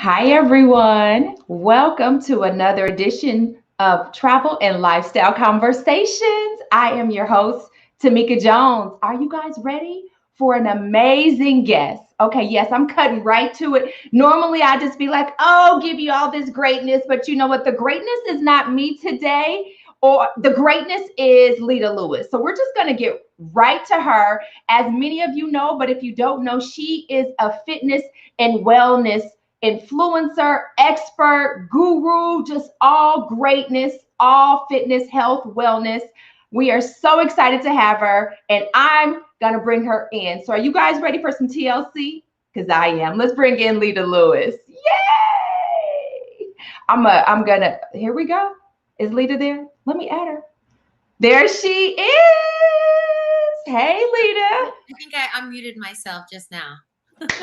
Hi, everyone. Welcome to another edition of Travel and Lifestyle Conversations. I am your host, Tamika Jones. Are you guys ready for an amazing guest? Okay, yes, I'm cutting right to it. Normally, I just be like, oh, give you all this greatness, but you know what? The greatness is not me today, or the greatness is Lita Lewis. So we're just going to get right to her. As many of you know, but if you don't know, she is a fitness and wellness influencer, expert, guru, just all greatness, all fitness, health, wellness. We are so excited to have her, and I'm gonna bring her in. So, are you guys ready for some TLC? Because I am. Let's bring in Lita Lewis. Yay! I'm gonna. Here we go. Is Lita there? Let me add her. There she is. Hey, Lita. I think I unmuted myself just now.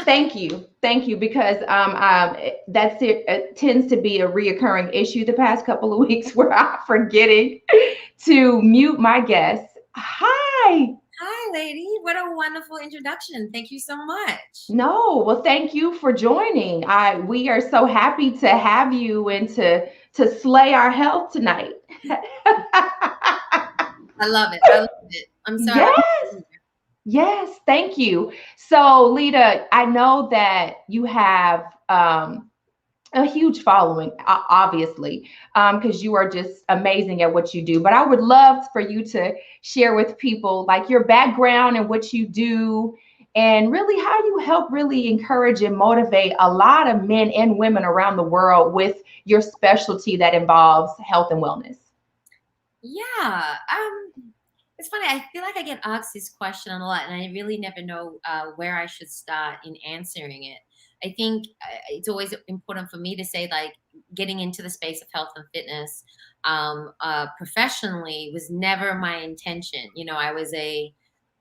Thank you, because that's it tends to be a reoccurring issue the past couple of weeks where I'm forgetting to mute my guests. Hi. Hi, lady. What a wonderful introduction. Thank you so much. No, well, thank you for joining. We are so happy to have you and to slay our health tonight. I love it. I love it. I'm so happy. Yes. Yes, thank you. So, Lita, I know that you have a huge following, obviously, because you are just amazing at what you do. But I would love for you to share with people like your background and what you do, and really how you help really encourage and motivate a lot of men and women around the world with your specialty that involves health and wellness. Yeah. It's funny. I feel like I get asked this question a lot, and I really never know where I should start in answering it. I think it's always important for me to say, like, getting into the space of health and fitness professionally was never my intention. I was a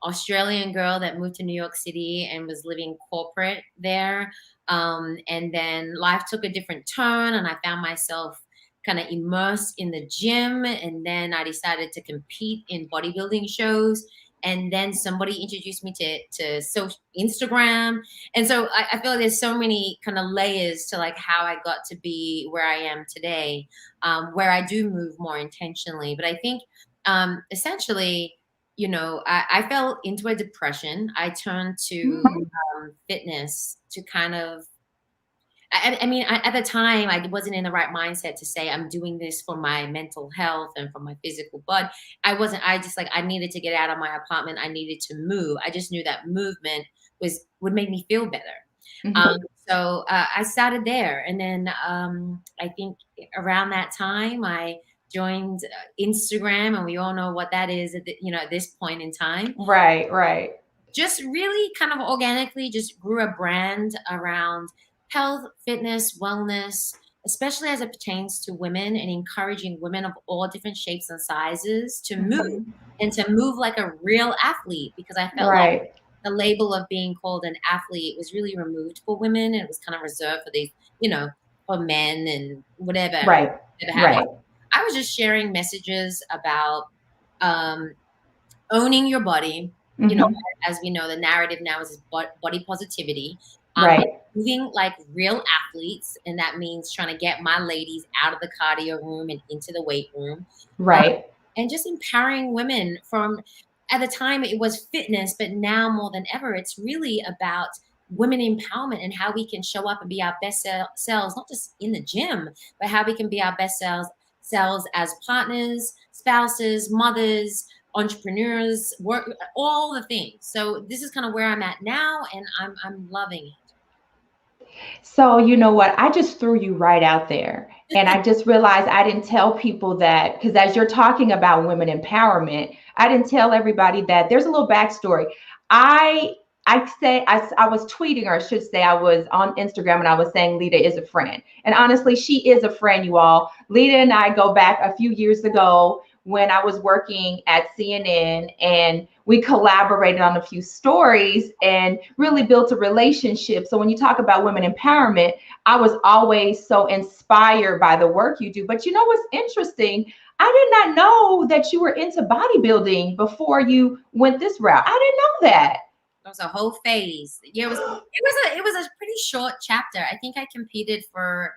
Australian girl that moved to New York City and was living corporate there. And then life took a different turn, and I found myself kind of immersed in the gym. And then I decided to compete in bodybuilding shows. And then somebody introduced me to social Instagram. And so I feel like there's so many kind of layers to like how I got to be where I am today, where I do move more intentionally. But I think essentially, I fell into a depression. I turned to fitness to kind of, at the time, I wasn't in the right mindset to say I'm doing this for my mental health and for my physical. But I needed to get out of my apartment. I needed to move. I just knew that movement would make me feel better. Mhm. So I started there. And then I think around that time, I joined Instagram, and we all know what that is at this point in time. Right, right. Just really kind of organically just grew a brand around health, fitness, wellness, especially as it pertains to women, and encouraging women of all different shapes and sizes to move, Mhm. and to move like a real athlete, because I felt like Right, the label of being called an athlete was really removed for women, and it was kind of reserved for for men and whatever, right, whatever have you. right. I was just sharing messages about um, owning your body. You know, Mhm. as we know, the narrative now is body positivity. And Right, moving like real athletes, and that means trying to get my ladies out of the cardio room and into the weight room, um, right. and just empowering women from. At the time, it was fitness, but now more than ever, it's really about women empowerment and how we can show up and be our best selves, not just in the gym, but how we can be our best selves as partners, spouses, mothers, entrepreneurs, work, all the things. So this is kind of where I'm at now, and I'm loving So, you know what? I just threw you right out there. And I just realized I didn't tell people that because as you're talking about women empowerment, I didn't tell everybody that there's a little backstory. I I was tweeting, or I should say I was on Instagram, and I was saying Lita is a friend. And honestly, she is a friend, you all. Lita and I go back a few years ago when I was working at CNN, and we collaborated on a few stories and really built a relationship. So when you talk about women empowerment, I was always so inspired by the work you do. But you know what's interesting? I did not know that you were into bodybuilding before you went this route. I didn't know that. was a whole phase. Yeah, it was a pretty short chapter. I think I competed for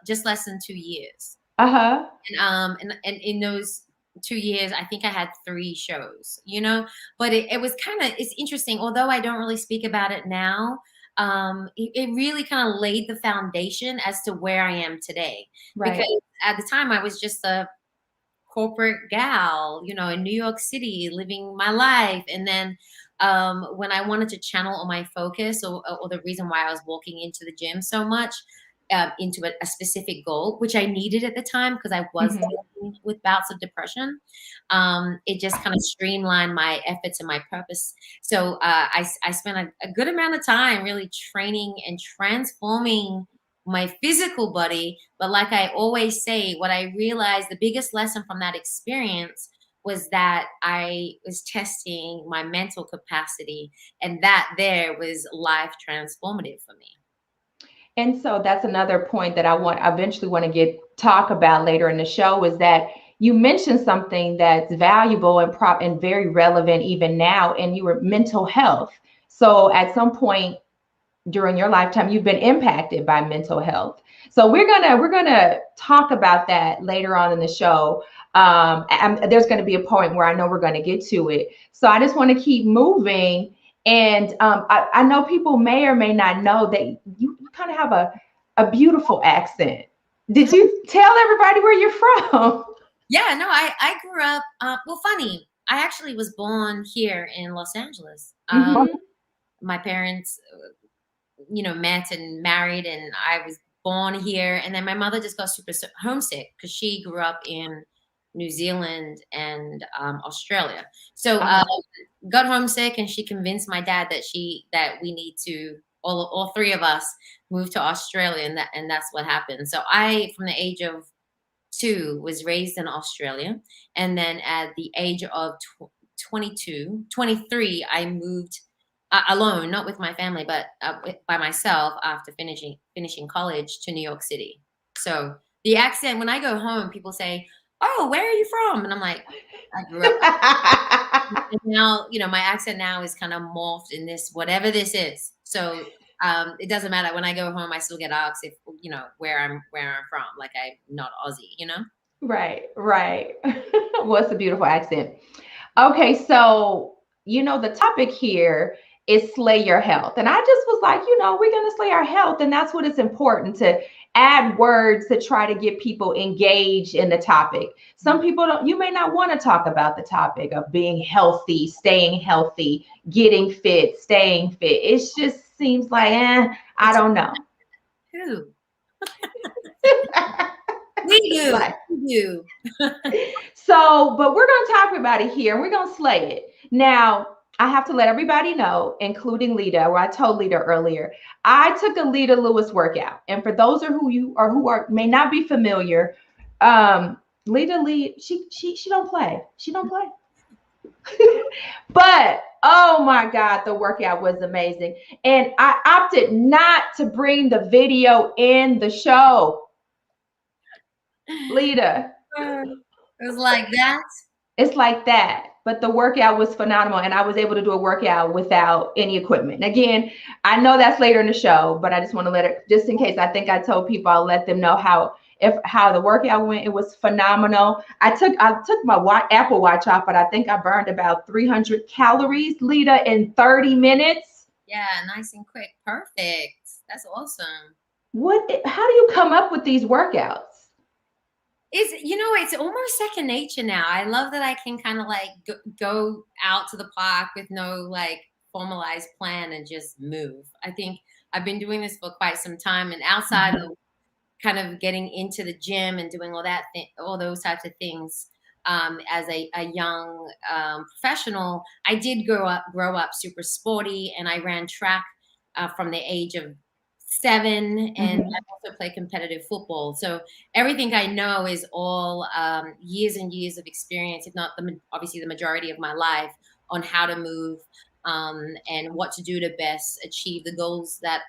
just less than 2 years. Uh-huh. And in those 2 years, I think I had 3 shows, you know, but it was it's interesting. Although I don't really speak about it now, it really kind of laid the foundation as to where I am today. Right. Because at the time I was just a corporate gal, you know, in New York City, living my life. And then when I wanted to channel all my focus, or the reason why I was walking into the gym so much, into a specific goal, which I needed at the time because I was Mhm. dealing with bouts of depression. It just kind of streamlined my efforts and my purpose. So I spent a good amount of time really training and transforming my physical body. But like I always say, what I realized, the biggest lesson from that experience was that I was testing my mental capacity, and that there was life transformative for me. And so that's another point that I eventually want to talk about later in the show, is that you mentioned something that's valuable and very relevant even now, and you were mental health. So at some point during your lifetime, you've been impacted by mental health. So we're gonna talk about that later on in the show. There's going to be a point where I know we're going to get to it. So I just want to keep moving. And I know people may or may not know that you kind of have a beautiful accent. Did you tell everybody where you're from? Yeah, no, I grew up, well, funny. I actually was born here in Los Angeles. Hmm. My parents, met and married, and I was born here. And then my mother just got super homesick because she grew up in New Zealand and Australia. So got homesick, and she convinced my dad that we need to all three of us move to Australia, and that's what happened. So I, from the age of 2, was raised in Australia, and then at the age of 22, 23, I moved alone, not with my family, but by myself after finishing college, to New York City. So the accent, when I go home, people say, "Oh, where are you from?" And I'm like, "I grew up." And now, my accent now is kind of morphed in this, whatever this is. So it doesn't matter. When I go home, I still get asked if, where I'm from. Like, I'm not Aussie. Right, right. What's a beautiful accent? Okay, so the topic here is slay your health. And I just was like, we're going to slay our health. And that's what it's important to add words to try to get people engaged in the topic. Some people you may not want to talk about the topic of being healthy, staying healthy, getting fit, staying fit. It just seems like, I It's don't know. who we do. Like, We do. so, but we're going to talk about it here and we're going to slay it. Now, I have to let everybody know, including Lita, where I told Lita earlier, I took a Lita Lewis workout. And for those who may not be familiar, Lita Lee, she don't play. She don't play. But oh my God, the workout was amazing. And I opted not to bring the video in the show. Lita. It was like that. It's like that. But the workout was phenomenal. And I was able to do a workout without any equipment. Again, I know that's later in the show, but I just want to let it, just in case I think I told people, I'll let them know how the workout went. It was phenomenal. I took my Apple Watch off, but I think I burned about 300 calories, Lita, in 30 minutes. Yeah, nice and quick. Perfect. That's awesome. How do you come up with these workouts? It's almost second nature now. I love that I can kind of like go out to the park with no like formalized plan and just move. I think I've been doing this for quite some time, and outside of kind of getting into the gym and doing all those types of things, as a young professional, I did grow up super sporty, and I ran track from the age of 7, and I also play competitive football. So everything I know is all years and years of experience, if not obviously the majority of my life, on how to move, and what to do to best achieve the goals that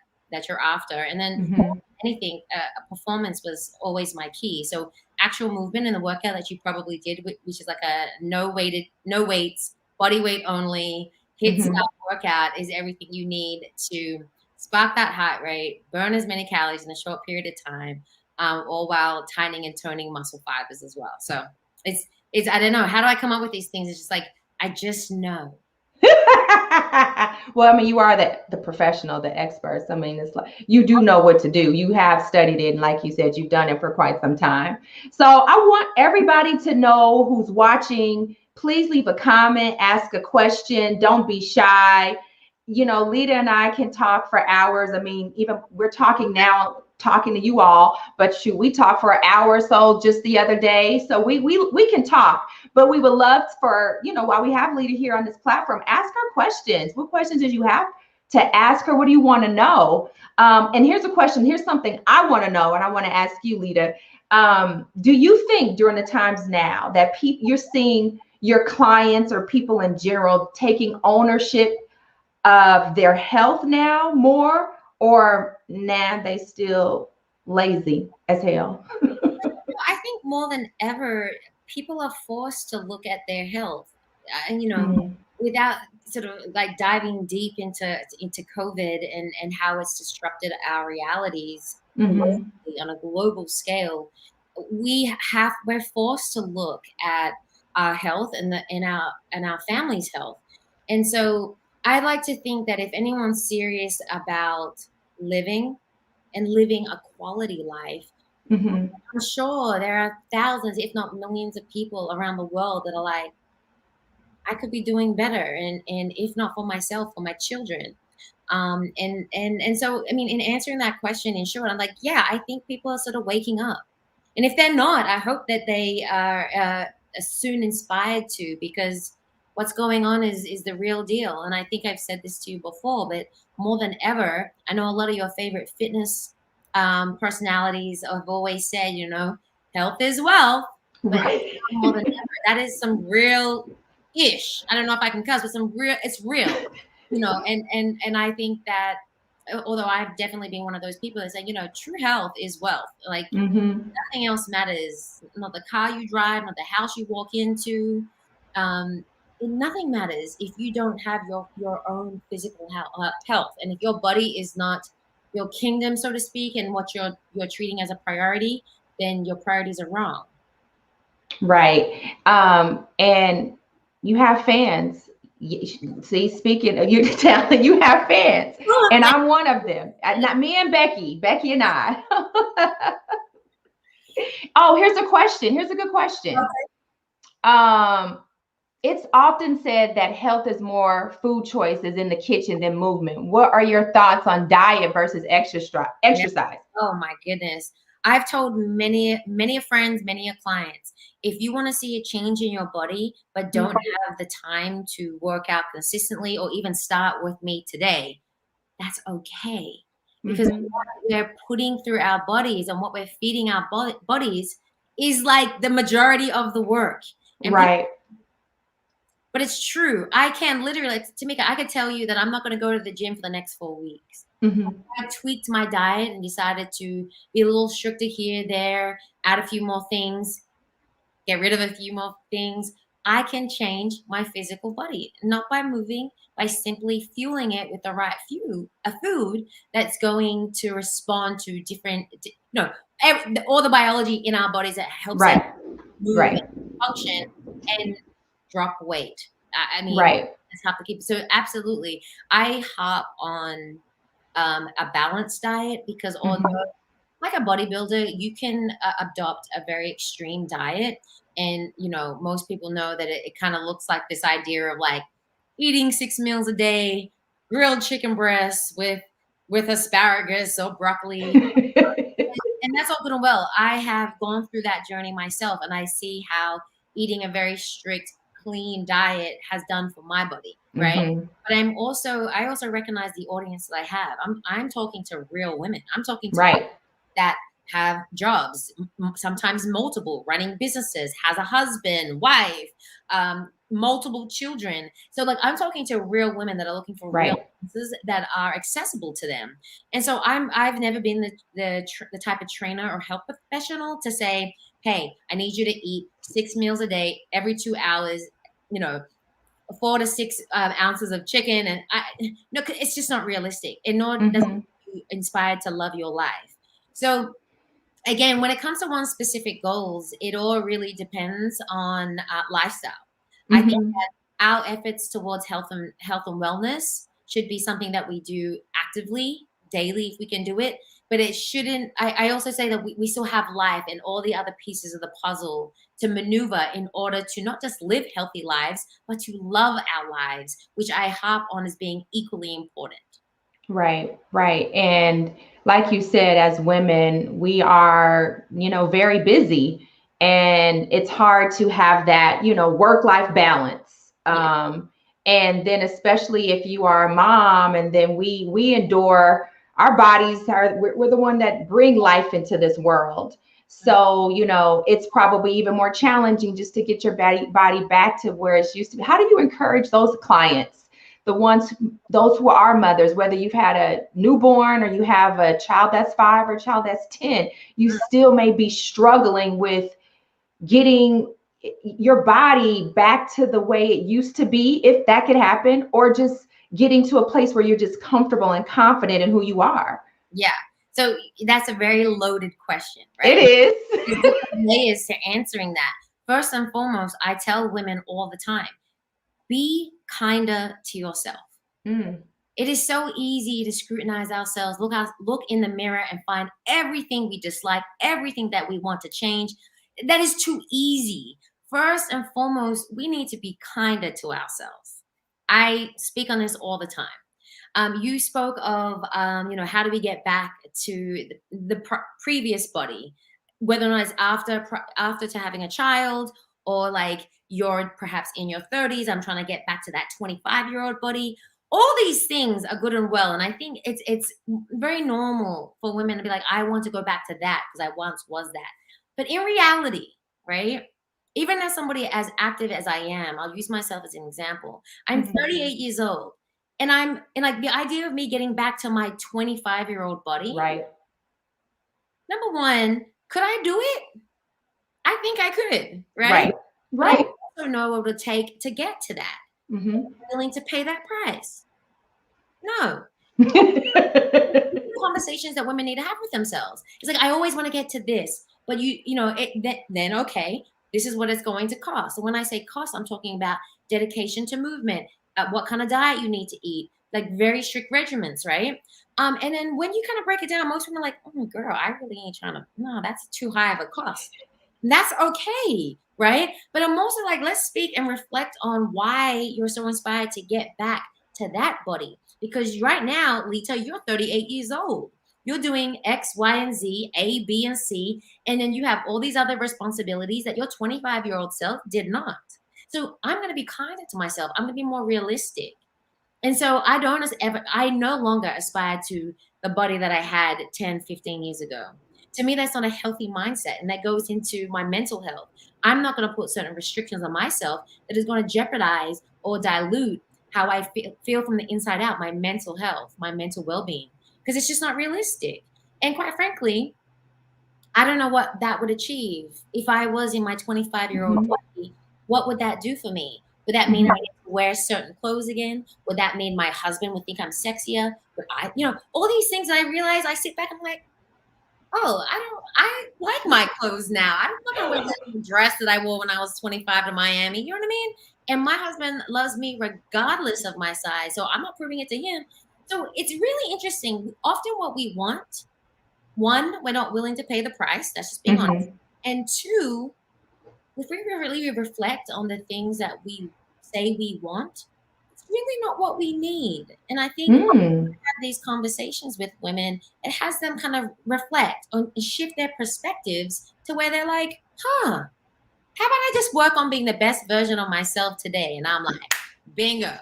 you're after. And then anything, performance was always my key. So actual movement in the workout that you probably did, which is like a no weights, body weight only, HIIT style workout is everything you need to spark that heart rate, burn as many calories in a short period of time, all while tightening and toning muscle fibers as well. So it's I don't know, how do I come up with these things? It's just like I just know. Well, I mean, you are the professional, the experts. I mean, it's like you do know what to do. You have studied it, and like you said, you've done it for quite some time. So I want everybody to know who's watching. Please leave a comment, ask a question. Don't be shy. You know, Lita and I can talk for hours. I mean, even we're talking now, talking to you all, but shoot, we talked for an hour or so just the other day. So we can talk. But we would love for, you know, while we have Lita here on this platform, ask her questions. What questions did you have to ask her? What do you want to know? And here's a question. Here's something I want to know, and I want to ask you, Lita. Do you think during the times now that you're seeing your clients or people in general taking ownership of their health now more, or nah, they still lazy as hell? I think more than ever, people are forced to look at their health, and without sort of like diving deep into COVID and how it's disrupted our realities globally, on a global scale. We're forced to look at our health and our family's health, and so I like to think that if anyone's serious about living and living a quality life, I'm sure there are thousands, if not millions, of people around the world that are like, I could be doing better, and if not for myself, for my children. And so, I mean, in answering that question, in short, I'm like, yeah, I think people are sort of waking up, and if they're not, I hope that they are soon inspired to, because what's going on is the real deal. And I think I've said this to you before, but more than ever, I know a lot of your favorite fitness personalities have always said, health is wealth. But Right. more than ever, that is some real ish. I don't know if I can cuss, but it's real, and I think that, although I've definitely been one of those people that say, true health is wealth. Like nothing else matters. Not the car you drive, not the house you walk into. Nothing matters if you don't have your own physical health, and if your body is not your kingdom, so to speak, and what you're treating as a priority, then your priorities are wrong. Right. And you have fans. See, speaking of, you're telling you have fans, and I'm one of them. Not me and Becky and I. Oh, here's a question. Here's a good question. It's often said that health is more food choices in the kitchen than movement. What are your thoughts on diet versus exercise? Oh my goodness. I've told many friends, many clients, if you want to see a change in your body, but don't have the time to work out consistently or even start with me today, that's okay. Because what we're putting through our bodies and what we're feeding our bodies is like the majority of the work. And right. But it's true. I can literally, like, Tamika, I could tell you that I'm not going to go to the gym for the next 4 weeks. I tweaked my diet and decided to be a little stricter here, there, add a few more things, get rid of a few more things. I can change my physical body, not by moving, by simply fueling it with the right food that's going to respond to different, all the biology in our bodies that helps us move and function and drop weight. I mean, that's how to keep. So absolutely, I hop on a balanced diet, because although like a bodybuilder, you can adopt a very extreme diet. And, most people know that it kind of looks like this idea of like eating 6 meals a day, grilled chicken breasts with asparagus or broccoli. And that's all good and well. I have gone through that journey myself, and I see how eating a very strict, clean diet has done for my body, right? But I also recognize the audience that I have. I'm talking to real women. I'm talking to women that have jobs, sometimes multiple, running businesses, has a husband, wife, multiple children. So like I'm talking to real women that are looking for real businesses that are accessible to them. And so I've never been the type of trainer or health professional to say, hey, I need you to eat 6 meals a day every 2 hours, 4 to 6 ounces of chicken, and no, it's just not realistic. It nor doesn't Mm-hmm. make you inspired to love your life. So again, when it comes to one's specific goals, it all really depends on lifestyle. I think Mm-hmm. that our efforts towards health and wellness should be something that we do actively, daily, if we can do it. But it shouldn't. I also say that we still have life and all the other pieces of the puzzle to maneuver in order to not just live healthy lives, but to love our lives, which I harp on as being equally important. Right, right. And like you said, as women, we are, very busy, and it's hard to have that, work-life balance. Yeah. And then especially if you are a mom, and then we endure, our bodies are, we're the one that bring life into this world. So, it's probably even more challenging just to get your body back to where it's used to be. How do you encourage those clients? The ones, those who are mothers, whether you've had a newborn or you have a child that's 5 or a child that's 10, you still may be struggling with getting your body back to the way it used to be, if that could happen, or just getting to a place where you're just comfortable and confident in who you are. Yeah. So that's a very loaded question, It right? There's is. different layers to answering that. First and foremost, I tell women all the time, be kinder to yourself. Mm, It is so easy to scrutinize ourselves, look in the mirror and find everything we dislike, everything that we want to change. That is too easy. First and foremost, we need to be kinder to ourselves. I speak on this all the time. You spoke of, how do we get back to the previous body, whether or not it's after to having a child, or like you're perhaps in your 30s. I'm trying to get back to that 25-year-old body. All these things are good and well, and I think it's very normal for women to be like, I want to go back to that because I once was that. But in reality, right? Even as somebody as active as I am, I'll use myself as an example. I'm mhm. 38 years old. And like the idea of me getting back to my 25-year-old body, Right, number one, could I do it? I think I could, right? right, But I right. also know what it would take to get to that. Hmm. I'm willing to pay that price. No. Conversations that women need to have with themselves. It's like, I always want to get to this, but then okay, this is what it's going to cost. So when I say cost, I'm talking about dedication to movement, what kind of diet you need to eat, like very strict regimens, right? And then when you kind of break it down, most women are like, oh, girl, I really ain't trying to. No, that's too high of a cost. And that's okay, right? But I'm also like, let's speak and reflect on why you're so inspired to get back to that body. Because right now, Lita, you're 38 years old. You're doing X, Y, and Z, A, B, and C. And then you have all these other responsibilities that your 25-year-old self did not. So I'm going to be kinder to myself. I'm going to be more realistic. And so I no longer aspire to the body that I had 10, 15 years ago. To me, that's not a healthy mindset. And that goes into my mental health. I'm not going to put certain restrictions on myself that is going to jeopardize or dilute how I feel from the inside out, my mental health, my mental well-being, because it's just not realistic. And quite frankly, I don't know what that would achieve. If I was in my 25-year-old Mhm, body, what would that do for me? Would that mean I mhm. get to wear certain clothes again? Would that mean my husband would think I'm sexier? Would all these things that I realize, I sit back and I'm like, oh, I like my clothes now. I'm not gonna wear that same dress that I wore when I was 25 to Miami. You know what I mean? And my husband loves me regardless of my size. So I'm not proving it to him. So it's really interesting. Often what we want, one, we're not willing to pay the price. That's just being honest. Mhm. And two, if we really reflect on the things that we say we want, it's really not what we need. And I think Mm. have these conversations with women, it has them kind of reflect on shift their perspectives to where they're like, huh, how about I just work on being the best version of myself today? And I'm like, bingo.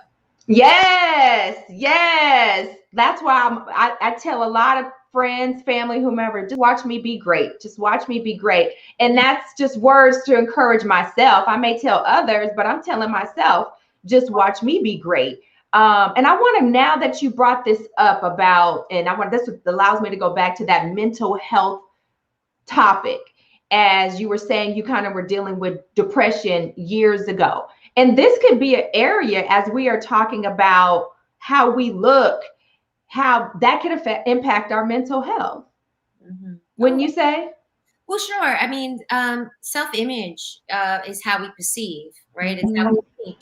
Yes, yes. That's why I tell a lot of friends, family, whomever, just watch me be great. Just watch me be great. And that's just words to encourage myself. I may tell others, but I'm telling myself, just watch me be great. And I want to, now that you brought this up about, and I want, this allows me to go back to that mental health topic. As you were saying, you kind of were dealing with depression years ago. And this could be an area as we are talking about how we look, how that could impact our mental health. Mm-hmm. Wouldn't you say? Well, sure. I mean, self-image is how we perceive, right? It's how Mm-hmm. we think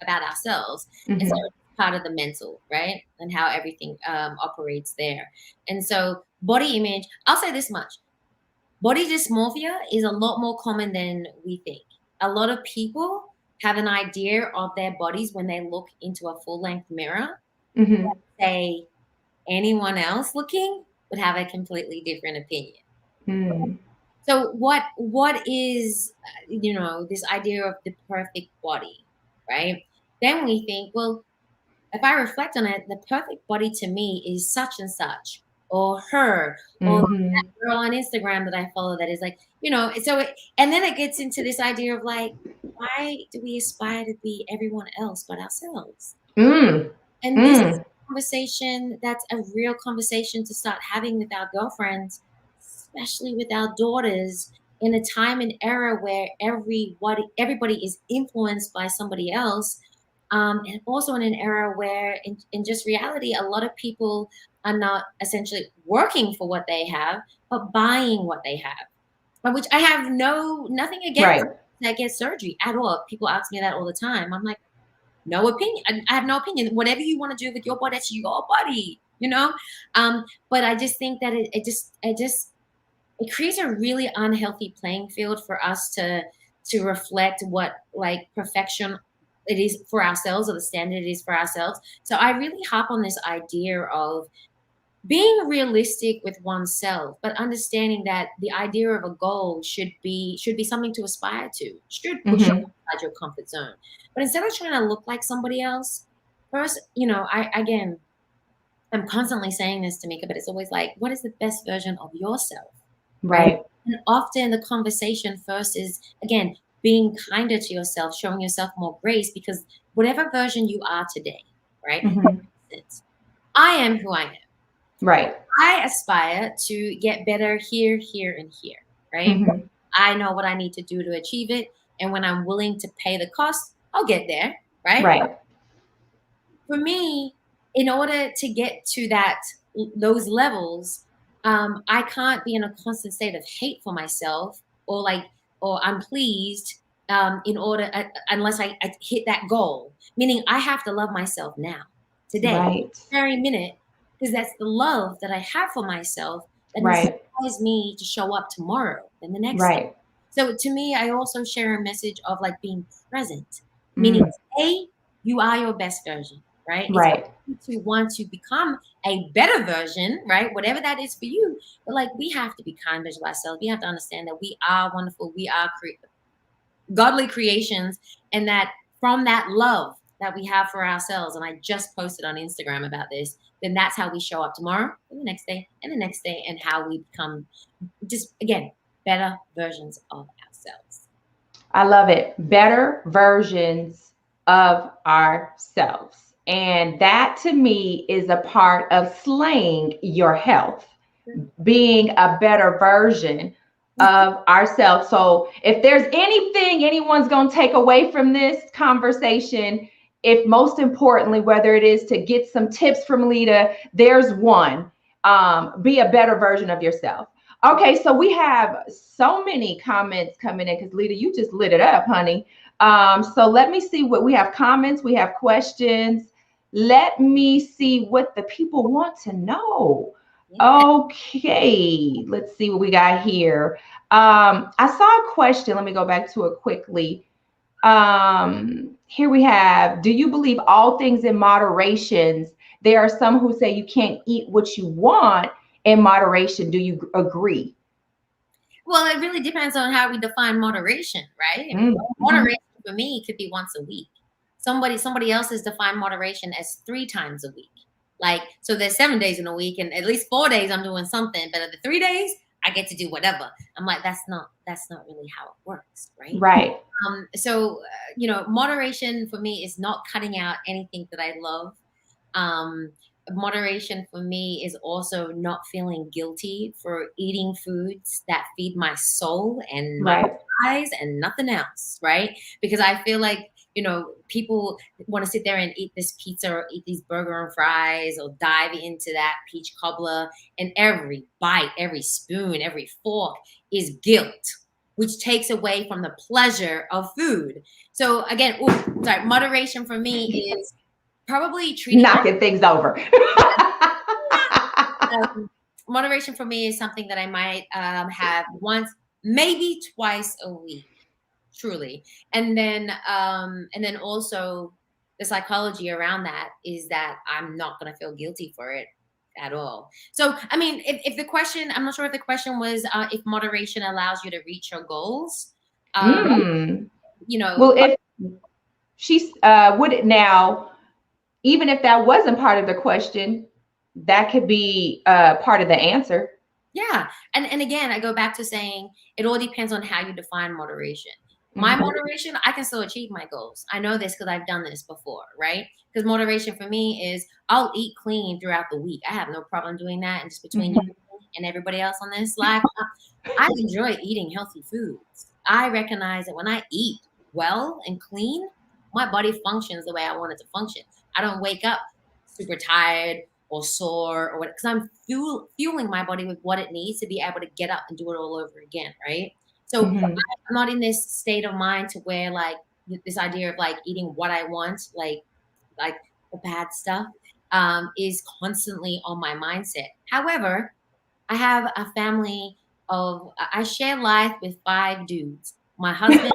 about ourselves. And so Mm-hmm. it's part of the mental, right? And how everything operates there. And so body image, I'll say this much. Body dysmorphia is a lot more common than we think. A lot of people have an idea of their bodies when they look into a full-length mirror. Mm-hmm. Say anyone else looking would have a completely different opinion. Mm. So what is this idea of the perfect body, right? Then we think, well, if I reflect on it, the perfect body to me is such and such, or her, or that Mm-hmm. girl on Instagram that I follow that is like, and then it gets into this idea of like, why do we aspire to be everyone else but ourselves? Mm. And this is Mm. a conversation that's a real conversation to start having with our girlfriends, especially with our daughters, in a time and era where everybody is influenced by somebody else. And also in an era where, in just reality, a lot of people are not essentially working for what they have, but buying what they have. But which I have nothing against Right. that get surgery at all. People ask me that all the time. I'm like, no opinion. I have no opinion. Whatever you want to do with your body, that's your body, you know? But I just think that it creates a really unhealthy playing field for us to reflect what like perfection it is for ourselves or the standard it is for ourselves. So I really hop on this idea of being realistic with oneself, but understanding that the idea of a goal should be something to aspire to, should push you Mm-hmm. outside your comfort zone. But instead of trying to look like somebody else, first, I'm constantly saying this to Mika, but it's always like, what is the best version of yourself? Right? Right. And often the conversation first is again being kinder to yourself, showing yourself more grace, because whatever version you are today, right? Mm-hmm. For instance, I am who I am. Right. I aspire to get better here, here, and here, right? Mm-hmm. I know what I need to do to achieve it. And when I'm willing to pay the cost, I'll get there, right? Right. For me, in order to get to those levels, I can't be in a constant state of hate for myself or unpleased unless I hit that goal. Meaning I have to love myself now, today, Right. very minute, because that's the love that I have for myself that Right. inspires me to show up tomorrow and the next day. Right. So to me, I also share a message of like being present, meaning Mm. today you are your best version, right? It's Right. to want to become a better version, right? Whatever that is for you. But like we have to be kind to ourselves. We have to understand that we are wonderful. We are godly creations, and that from that love that we have for ourselves, and I just posted on Instagram about this, then that's how we show up tomorrow and the next day and the next day, and how we become just again better versions of ourselves. I love it. Better versions of ourselves. And that to me is a part of slaying your health, being a better version of ourselves. So if there's anything anyone's going to take away from this conversation, if most importantly, whether it is to get some tips from Lita, there's one. Be a better version of yourself. Okay, so we have so many comments coming in because Lita, you just lit it up, honey. So let me see what we have comments, we have questions. Let me see what the people want to know. Yeah. Okay, let's see what we got here. I saw a question. Let me go back to it quickly. Here we have, do you believe all things in moderations? There are some who say you can't eat what you want in moderation. Do you agree? Well, it really depends on how we define moderation, right? I mean, Mm-hmm. moderation for me could be once a week. Somebody else has defined moderation as 3 times a week. Like, so there's 7 days in a week, and at least 4 days I'm doing something, but at the 3 days I get to do whatever. I'm like, that's not really how it works, right? Right. Moderation for me is not cutting out anything that I love. Um, Moderation for me is also not feeling guilty for eating foods that feed my soul and my Right. eyes and nothing else, right? Because I feel like people want to sit there and eat this pizza or eat these burger and fries or dive into that peach cobbler, and every bite, every spoon, every fork is guilt, which takes away from the pleasure of food. So again, moderation for me is probably treating knocking things over. Moderation for me is something that I might have once, maybe twice a week, truly. And then also the psychology around that is that I'm not going to feel guilty for it at all. So I mean, if the question, I'm not sure if the question was if moderation allows you to reach your goals. Mm. You know, Well, if she's would it now, even if that wasn't part of the question, that could be part of the answer. yeah. And again, I go back to saying it all depends on how you define moderation. My Mhm. moderation, I can still achieve my goals. I know this because I've done this before, right? Because moderation for me is I'll eat clean throughout the week. I have no problem doing that. And just between you Mhm. and everybody else on this live, I enjoy eating healthy foods. I recognize that when I eat well and clean, my body functions the way I want it to function. I don't wake up super tired or sore or what, because I'm fueling my body with what it needs to be able to get up and do it all over again, right? So Mhm. I'm not in this state of mind to where like this idea of like eating what I want, like the bad stuff, is constantly on my mindset. However, I have a family I share life with 5 dudes. My husband,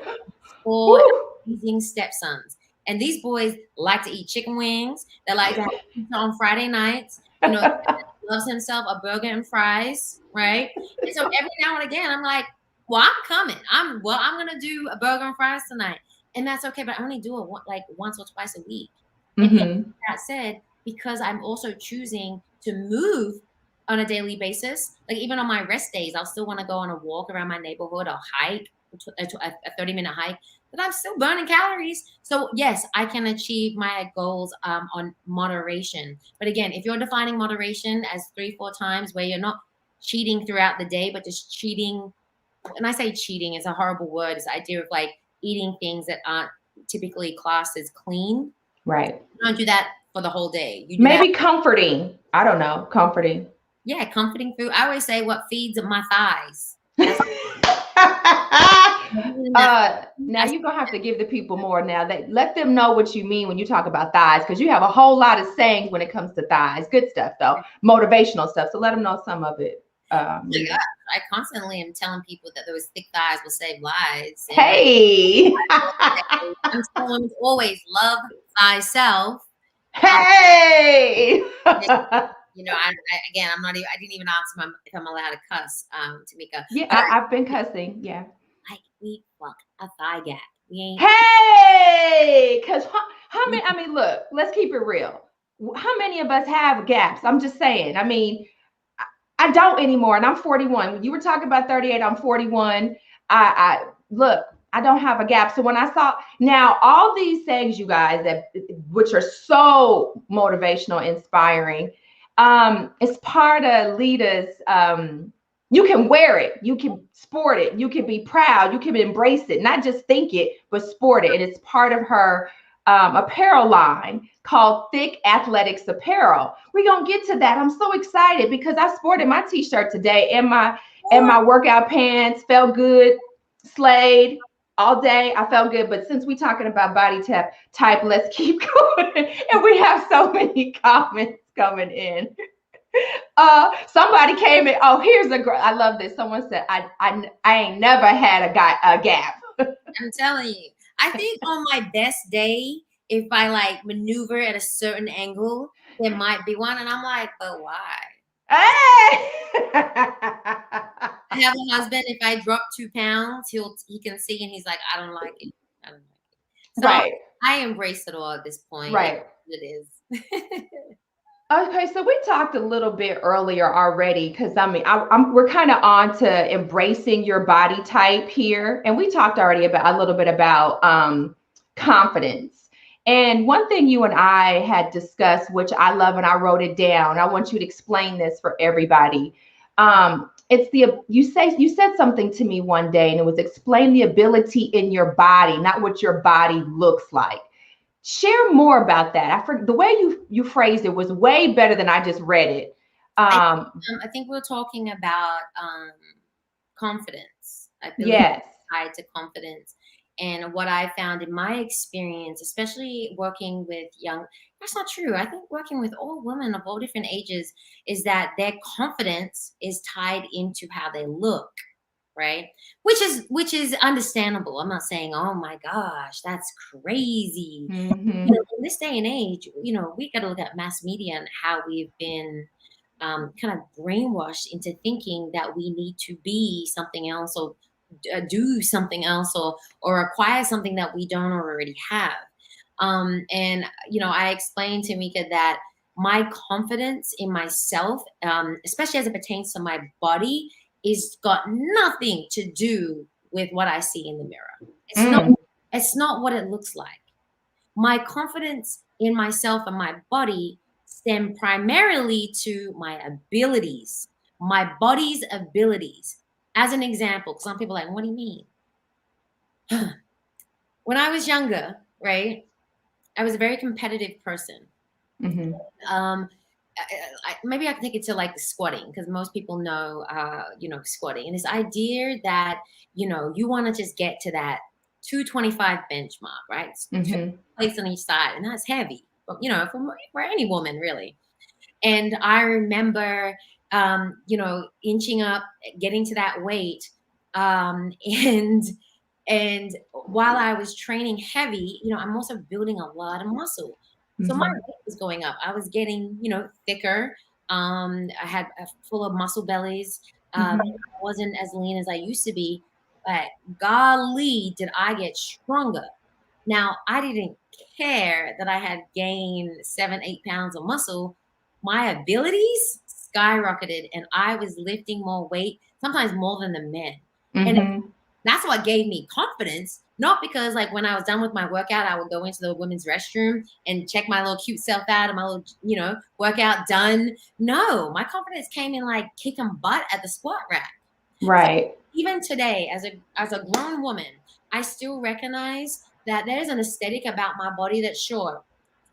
4 Woo. amazing stepsons. And these boys like to eat chicken wings. They like to have pizza on Friday nights. Loves himself a burger and fries, right? And so every now and again, I'm like, well, I'm coming. I'm gonna do a burger and fries tonight, and that's okay. But I only do it like once or twice a week. And yet, Mhm. that said, because I'm also choosing to move on a daily basis, like even on my rest days, I'll still want to go on a walk around my neighborhood or hike, a 30-minute hike, but I'm still burning calories. So yes, I can achieve my goals on moderation. But again, if you're defining moderation as 3-4 times where you're not cheating throughout the day, but just cheating, and I say cheating is a horrible word, it's the idea of like eating things that aren't typically classed as clean. Right. You don't do that for the whole day. You do that. Maybe comforting. I don't know. Comforting. Yeah, comforting food. I always say what feeds my thighs. That's Now you're gonna have to give the people more now. That let them know what you mean when you talk about thighs, because you have a whole lot of sayings when it comes to thighs. Good stuff though, motivational stuff. So let them know some of it. Lita. I constantly am telling people that those thick thighs will save lives. And Hey. I'm telling always love thyself. Hey. Again, I'm not even. I didn't even ask if I'm allowed to cuss, Tamika. Yeah, But I've been cussing. Yeah. like we fuck a thigh gap. We ain't. Hey, because how many? I mean, look, let's keep it real. How many of us have gaps? I'm just saying. I mean, I don't anymore, and I'm 41. When you were talking about 38, I'm 41. I look, I don't have a gap. So when I saw now all these things, you guys, that which are so motivational, inspiring, it's part of Lita's. You can wear it, you can sport it, you can be proud, you can embrace it, not just think it, but sport it. And it's part of her apparel line called Thick Athletics Apparel. We're gonna get to that. I'm so excited because I sported my t-shirt today and my workout pants, felt good, slayed all day. I felt good. But since we're talking about body type, let's keep going. And we have so many comments coming in. Somebody came in. Oh, here's a girl. I love this. Someone said, I ain't never had a gap. I'm telling you. I think on my best day, if I like maneuver at a certain angle, there might be one, and I'm like, but why? Hey! I have a husband. If I drop 2 pounds, he can see, and he's like, I don't like it. I don't like it. So Right. I embrace it all at this point. Right. It is. Okay, so we talked a little bit earlier already because I mean, we're kind of on to embracing your body type here, and we talked already about a little bit about confidence. And one thing you and I had discussed, which I love, and I wrote it down. I want you to explain this for everybody. it's the, you said something to me one day, and it was explain the ability in your body, not what your body looks like. Share more about that. The way you phrased it was way better than I just read it. I, Um, I think we're talking about confidence, ability yes. tied to confidence. And what I found in my experience, especially working with young, that's not true. I think working with all women of all different ages is that their confidence is tied into how they look, right? Which is understandable. I'm not saying, oh my gosh, that's crazy. Mm-hmm. In this day and age, we got to look at mass media and how we've been kind of brainwashed into thinking that we need to be something else or do something else or acquire something that we don't already have. And I explained to Mika that my confidence in myself, especially as it pertains to my body, is got nothing to do with what I see in the mirror. It's not. Mm. It's not what it looks like. My confidence in myself and my body stem primarily to my abilities, my body's abilities. As an example, some people are like, what do you mean? When I was younger, right, I was a very competitive person. Mm-hmm. Um, maybe I can take it to like the squatting because most people know, squatting and this idea that, you want to just get to that 225 benchmark, right? Mm-hmm. Place on each side, and that's heavy, but for any woman really. And I remember, inching up, getting to that weight, and while I was training heavy, I'm also building a lot of muscle. So my Mm-hmm. weight was going up. I was getting, thicker. I had full of muscle bellies. I Mm-hmm. wasn't as lean as I used to be, but golly, did I get stronger. Now, I didn't care that I had gained 7, 8 pounds of muscle. My abilities skyrocketed and I was lifting more weight, sometimes more than the men. And Mm-hmm. that's what gave me confidence. Not because like when I was done with my workout, I would go into the women's restroom and check my little cute self out and my little, workout done. No, my confidence came in like kicking butt at the squat rack. So Right. even today, as a grown woman, I still recognize that there's an aesthetic about my body that sure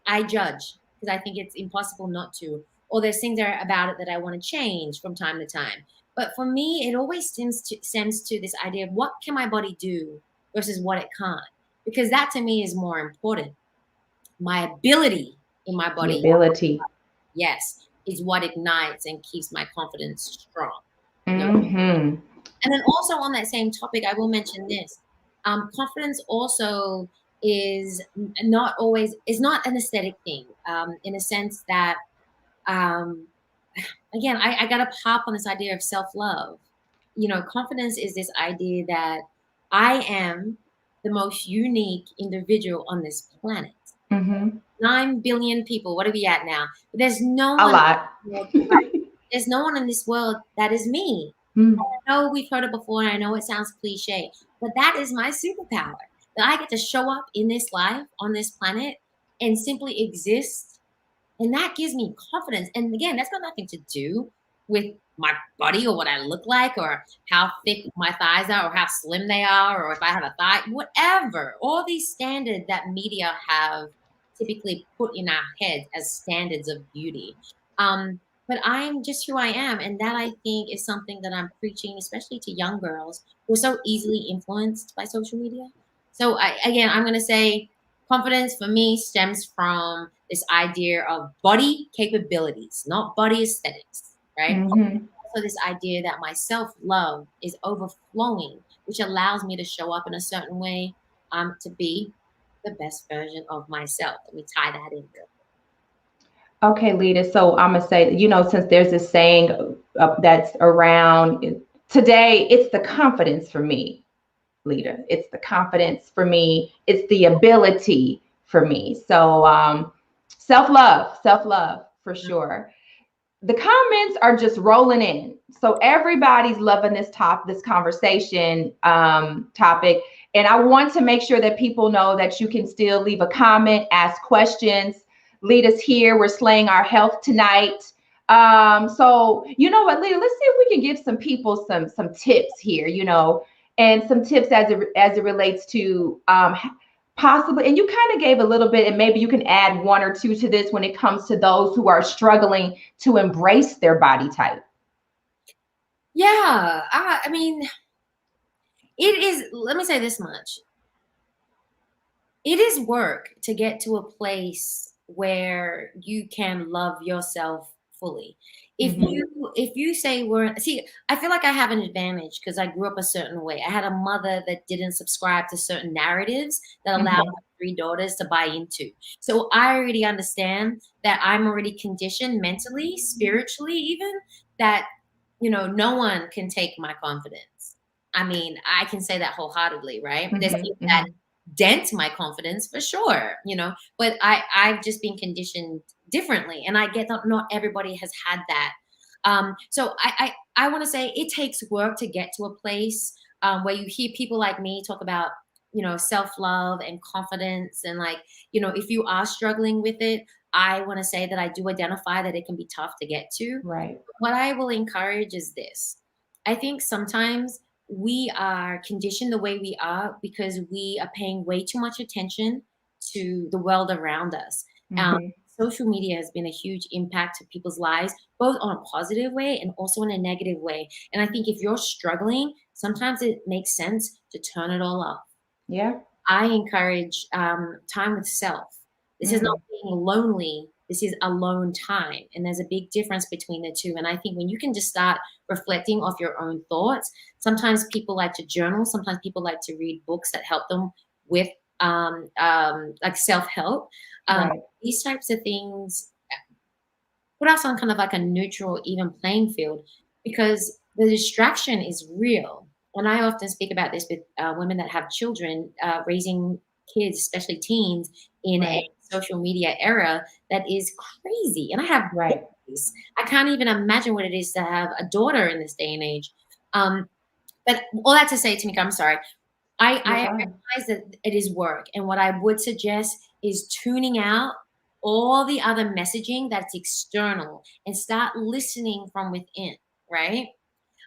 I judge because I think it's impossible not to. Or there's things there about it that I want to change from time to time. But for me, it always stems to this idea of what can my body do versus what it can't. Because that to me is more important. My ability in my The body, ability. yes, is what ignites and keeps my confidence strong. No. Mm-hmm. And then also on that same topic, I will mention this. Confidence also is not an aesthetic thing, in a sense that, um, again, I got to pop on this idea of self-love. Confidence is this idea that I am the most unique individual on this planet. Mm-hmm. 9 billion people. What are we at now? There's no A one. lot. There's no one in this world that is me. Mm. I know we've heard it before, and I know it sounds cliche, but that is my superpower. That I get to show up in this life on this planet and simply exist, and that gives me confidence. And again, that's got nothing to do with my body or what I look like or how thick my thighs are or how slim they are or if I have a thigh, whatever. All these standards that media have typically put in our heads as standards of beauty. But I'm just who I am. And that I think is something that I'm preaching, especially to young girls who are so easily influenced by social media. So I'm going to say confidence for me stems from this idea of body capabilities, not body aesthetics, right? Mm-hmm. Also, this idea that my self love is overflowing, which allows me to show up in a certain way, to be the best version of myself. Let me tie that in real. Okay, Lita. So I'm gonna say, since there's this saying that's around today, it's the confidence for me, Lita. It's the confidence for me. It's the ability for me. So self love for sure. The comments are just rolling in. So everybody's loving this conversation topic. And I want to make sure that people know that you can still leave a comment, ask questions. Lead us here. We're slaying our health tonight. So you know what, Leah, let's see if we can give some people some tips here, and some tips as it relates to possibly, and you kind of gave a little bit, and maybe you can add one or two to this when it comes to those who are struggling to embrace their body type. Yeah, I mean, it is, let me say this much. It is work to get to a place where you can love yourself fully. Mm-hmm. If you say I feel like I have an advantage because I grew up a certain way. I had a mother that didn't subscribe to certain narratives that allowed Mm-hmm. my three daughters to buy into. So I already understand that I'm already conditioned mentally, spiritually, even that no one can take my confidence. I mean, I can say that wholeheartedly, right? There's Mm-hmm. people that Mm-hmm. dent my confidence for sure, but I've just been conditioned differently, and I get that not everybody has had that. So I want to say it takes work to get to a place where you hear people like me talk about self-love and confidence, and like if you are struggling with it, I want to say that I do identify that it can be tough to get to. Right. What I will encourage is this. I think sometimes we are conditioned the way we are because we are paying way too much attention to the world around us. Um, Mm-hmm. Social media has been a huge impact to people's lives, both on a positive way and also in a negative way. And I think if you're struggling, sometimes it makes sense to turn it all off. Yeah. I encourage time with self. This is not Mm. being lonely. This is alone time. And there's a big difference between the two. And I think when you can just start reflecting off your own thoughts, sometimes people like to journal, sometimes people like to read books that help them with like self-help. Um, Right. these types of things put us on kind of like a neutral, even playing field because the distraction is real. And I often speak about this with women that have children, raising kids, especially teens, in a Right. social media era that is crazy. And I have Right. babies. I can't even imagine what it is to have a daughter in this day and age. Um, but all that to say, Tamika, I'm sorry. You're I fine. recognize that it is work. And what I would suggest is tuning out all the other messaging that's external and start listening from within, right?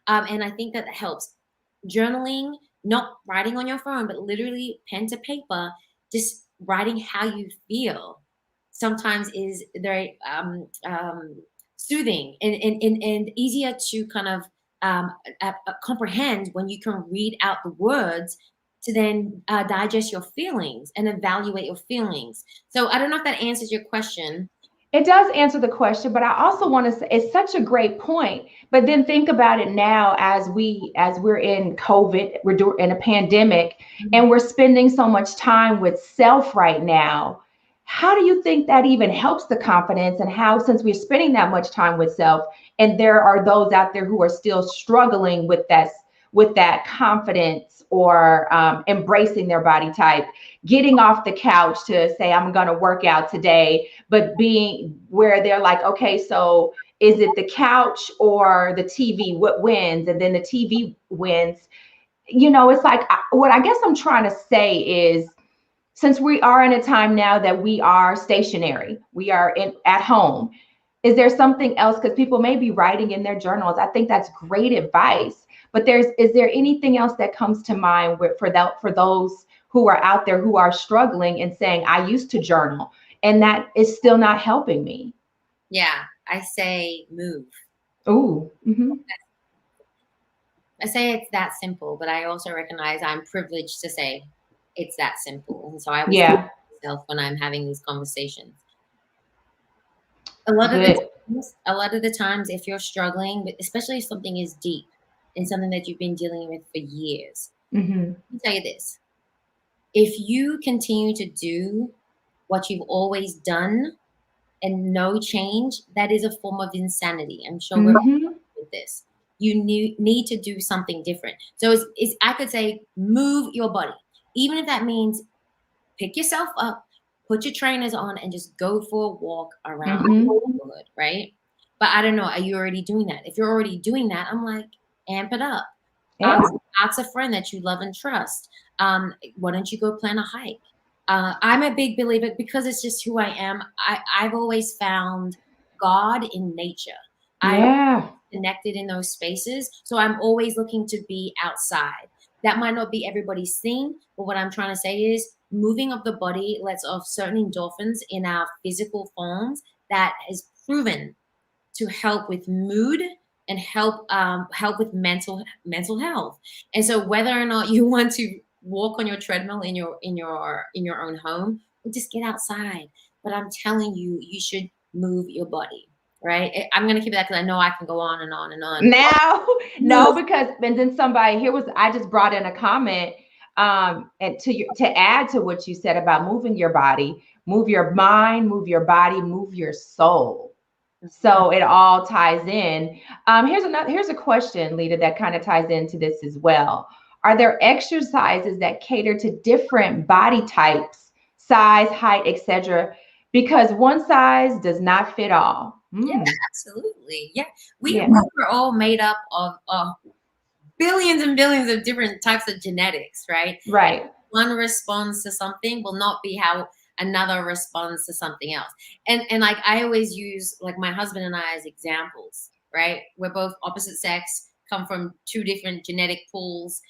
And I think that helps. Journaling, not writing on your phone, but literally pen to paper, just writing how you feel sometimes is very soothing and easier to kind of comprehend when you can read out the words to then digest your feelings and evaluate your feelings. So I don't know if that answers your question. It does answer the question, but I also want to say it's such a great point. But then think about it now as we're in COVID, in a pandemic, Mhm. and we're spending so much time with self right now. How do you think that even helps the confidence? And how, since we're spending that much time with self, and there are those out there who are still struggling with that confidence or embracing their body type, getting off the couch to say, I'm going to work out today, but being where they're like, okay, so is it the couch or the TV? What wins? And then the TV wins. It's like what I guess I'm trying to say is, since we are in a time now that we are stationary, we are at home. Is there something else? Because people may be writing in their journals. I think that's great advice. But is there anything else that comes to mind for those who are out there who are struggling and saying, I used to journal and that is still not helping me? Yeah, I say move. Ooh. Mm-hmm. I say it's that simple, but I also recognize I'm privileged to say it's that simple. And so I always tell Yeah. myself when I'm having these conversations. A lot of the Good. times, if you're struggling, but especially if something is deep and something that you've been dealing with for years, Mm-hmm. let me tell you this. If you continue to do what you've always done and no change, that is a form of insanity. I'm sure we're Mm-hmm. with this. You need to do something different. So I could say move your body, even if that means pick yourself up, put your trainers on, and just go for a walk around Mm-hmm. the neighborhood, right? But I don't know. Are you already doing that? If you're already doing that, I'm like, amp it up. Yeah. Ask a friend that you love and trust. Why don't you go plan a hike? I'm a big believer because it's just who I am. I've always found God in nature. Yeah. Connected in those spaces. So I'm always looking to be outside. That might not be everybody's thing, but what I'm trying to say is moving of the body lets off certain endorphins in our physical forms that is proven to help with mood and help with mental health. And so whether or not you want to walk on your treadmill in your own home or just get outside, but I'm telling you, you should move your body. Right? I'm gonna keep that because I know I can go on and on and on. Now, no, Move. because and then somebody here was I just brought in a comment and to add to what you said about moving your body, move your mind, move your body, move your soul. So it all ties in. Here's a question, Lita, that kind of ties into this as well. Are there exercises that cater to different body types, size, height, etc.? Because one size does not fit all. Yeah, absolutely. Yeah, Yeah. we're all made up of billions and billions of different types of genetics, right? Right. One responds to something will not be how another responds to something else. And like I always use like my husband and I as examples, right? We're both opposite sex, come from two different genetic pools.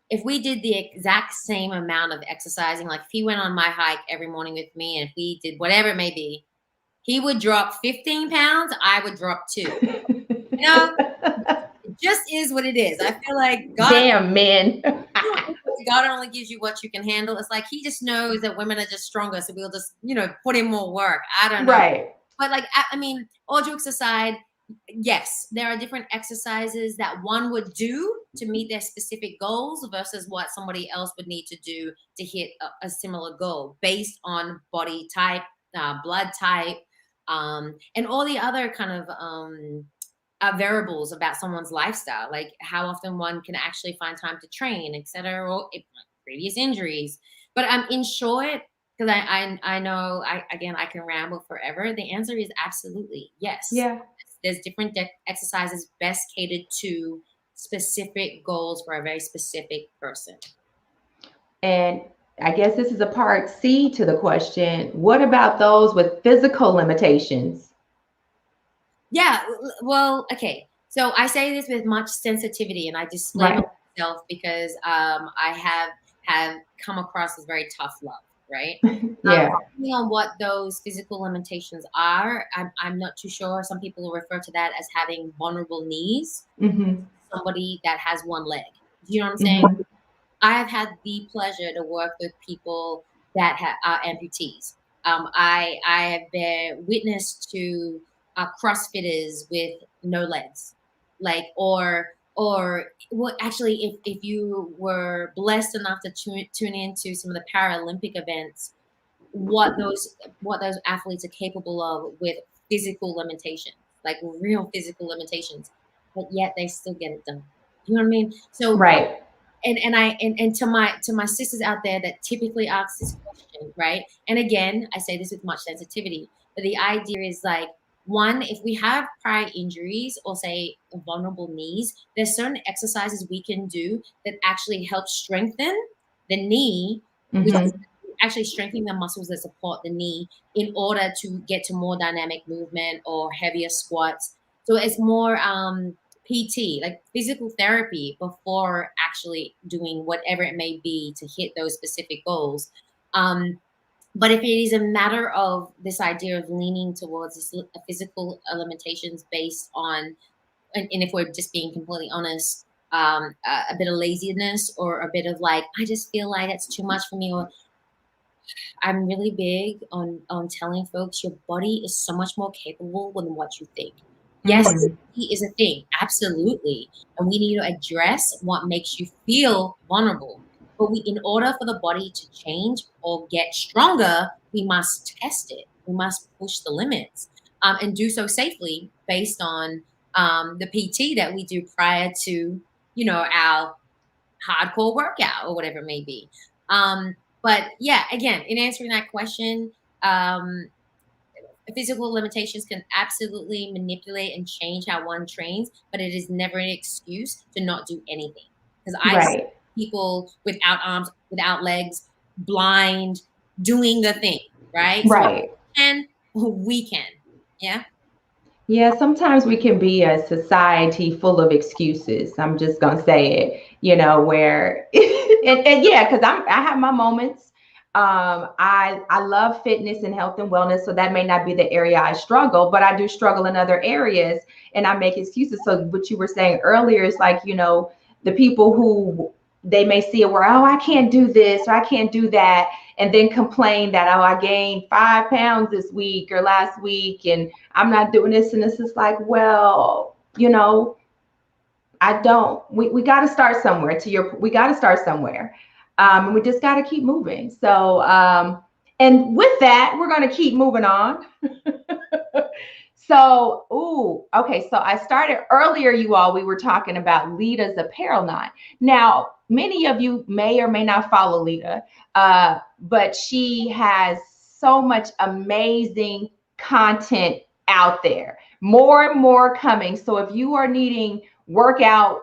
If we did the exact same amount of exercising, like if he went on my hike every morning with me and if we did whatever it may be, he would drop 15 pounds, I would drop 2. You know, it just is what it is. I feel like Damn, man. God only gives you what you can handle. It's like he just knows that women are just stronger, so we'll just, put in more work. I don't know. Right. But like, I mean, all jokes aside, yes, there are different exercises that one would do to meet their specific goals versus what somebody else would need to do to hit a similar goal based on body type, blood type, and all the other kind of variables about someone's lifestyle, like how often one can actually find time to train, etc., or previous injuries. But in short, because I know I can ramble forever. The answer is absolutely yes. Yeah. There's different exercises best catered to specific goals for a very specific person. And I guess this is a part C to the question. What about those with physical limitations? Yeah, well, okay. So I say this with much sensitivity, and I disclaimer Right. myself because I have come across as very tough love, right? Yeah. Depending on what those physical limitations are, I'm not too sure. Some people refer to that as having vulnerable knees. Mm-hmm. Somebody that has one leg. Do you know what I'm saying? Mm-hmm. I have had the pleasure to work with people that are amputees. I have been witness to CrossFitters with no legs, like well, actually, if you were blessed enough to tune into some of the Paralympic events, what those athletes are capable of with physical limitations, like real physical limitations, but yet they still get it done. You know what I mean? So Right. and to my sisters out there that typically ask this question, right? And again, I say this with much sensitivity, but the idea is like, one, if we have prior injuries or say vulnerable knees, there's certain exercises we can do that actually help strengthen the knee, which is Mm-hmm. actually strengthening the muscles that support the knee in order to get to more dynamic movement or heavier squats. So it's more PT, like physical therapy, before actually doing whatever it may be to hit those specific goals. But if it is a matter of this idea of leaning towards this physical limitations based on, and if we're just being completely honest, a bit of laziness or a bit of like, I just feel like it's too much for me, or I'm really big on telling folks your body is so much more capable than what you think. Yes, Mm-hmm. it is a thing, absolutely, and we need to address what makes you feel vulnerable. But in order for the body to change or get stronger, we must test it. We must push the limits, and do so safely based on the PT that we do prior to, our hardcore workout or whatever it may be. But yeah, again, in answering that question, um, physical limitations can absolutely manipulate and change how one trains, but it is never an excuse to not do anything. Because I see Right. people without arms, without legs, blind, doing the thing, right? So Right. and we can, yeah. Yeah, sometimes we can be a society full of excuses. I'm just gonna say it, where and yeah, because I have my moments. I love fitness and health and wellness, so that may not be the area I struggle, but I do struggle in other areas, and I make excuses. So what you were saying earlier is like, the people who they may see it where, oh, I can't do this or I can't do that, and then complain that, oh, I gained 5 pounds this week or last week, and I'm not doing this. And this is like, well, I don't. We got to start somewhere. We got to start somewhere. And we just got to keep moving. So, and with that, we're going to keep moving on. So, okay. So I started earlier, you all, we were talking about Lita's apparel line. Now, many of you may or may not follow Lita, but she has so much amazing content out there, more and more coming. So if you are needing workouts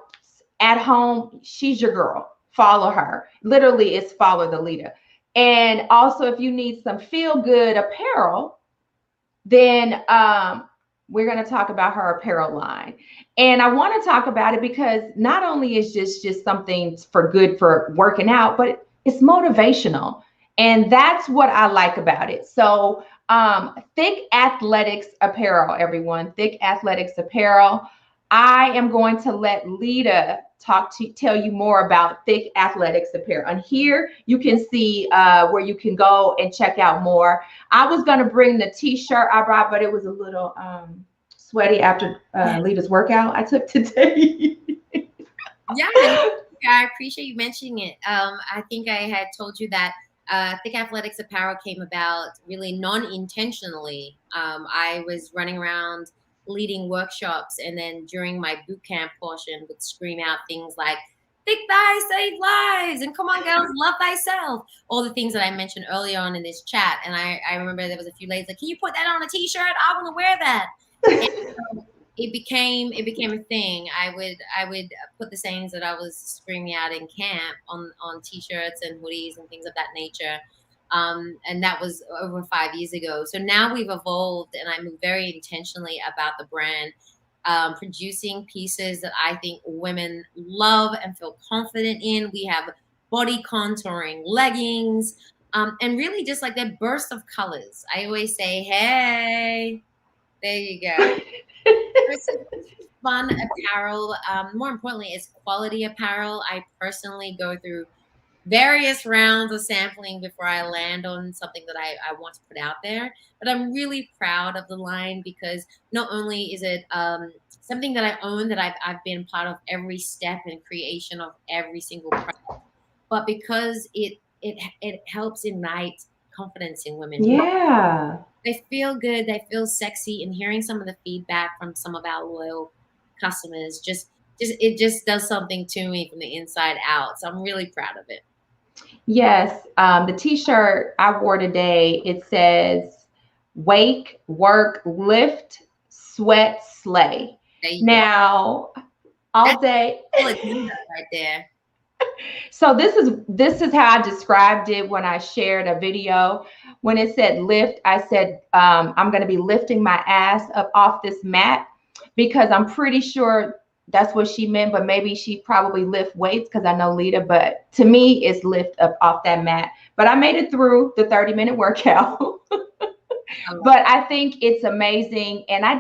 at home, she's your girl. Follow her. Literally, it's follow the Lita. And also, if you need some feel good apparel, then we're going to talk about her apparel line. And I want to talk about it because not only is just something for good for working out, but it's motivational. And that's what I like about it. So Thick Athletics Apparel, everyone, Thick Athletics Apparel. I am going to let Lita tell you more about Thick Athletics Apparel. And here you can see where you can go and check out more. I was going to bring the t-shirt I brought, but it was a little sweaty after Lita's workout I took today. Yeah, I appreciate you mentioning it. I think I had told you that Thick Athletics Apparel came about really non-intentionally. I was running around leading workshops, and then during my boot camp portion would scream out things like thick thighs save lives and come on girls, love thyself, all the things that I mentioned earlier on in this chat. And I remember there was a few ladies like, can you put that on a t-shirt? I want to wear that. And so it became a thing. I would put the sayings that I was screaming out in camp on t-shirts and hoodies and things of that nature. And that was over 5 years ago. So now we've evolved, and I'm very intentionally about the brand, producing pieces that I think women love and feel confident in. We have body contouring leggings, and really just like that burst of colors. I always say, hey, there you go. It's fun apparel. More importantly, it's quality apparel. I personally go through various rounds of sampling before I land on something that I want to put out there. But I'm really proud of the line because not only is it something that I own, that I've been part of every step and creation of every single product, but because it helps ignite confidence in women. Yeah. They feel good, they feel sexy, and hearing some of the feedback from some of our loyal customers it just does something to me from the inside out. So I'm really proud of it. Yes, the t-shirt I wore today, it says wake, work, lift, sweat, slay. Now, all day. Right there. So this is how I described it when I shared a video. When it said lift, I said I'm going to be lifting my ass up off this mat, because I'm pretty sure that's what she meant, but maybe she probably lift weights because I know Lita, but to me it's lift up off that mat. But I made it through the 30-minute workout. But I think it's amazing. And I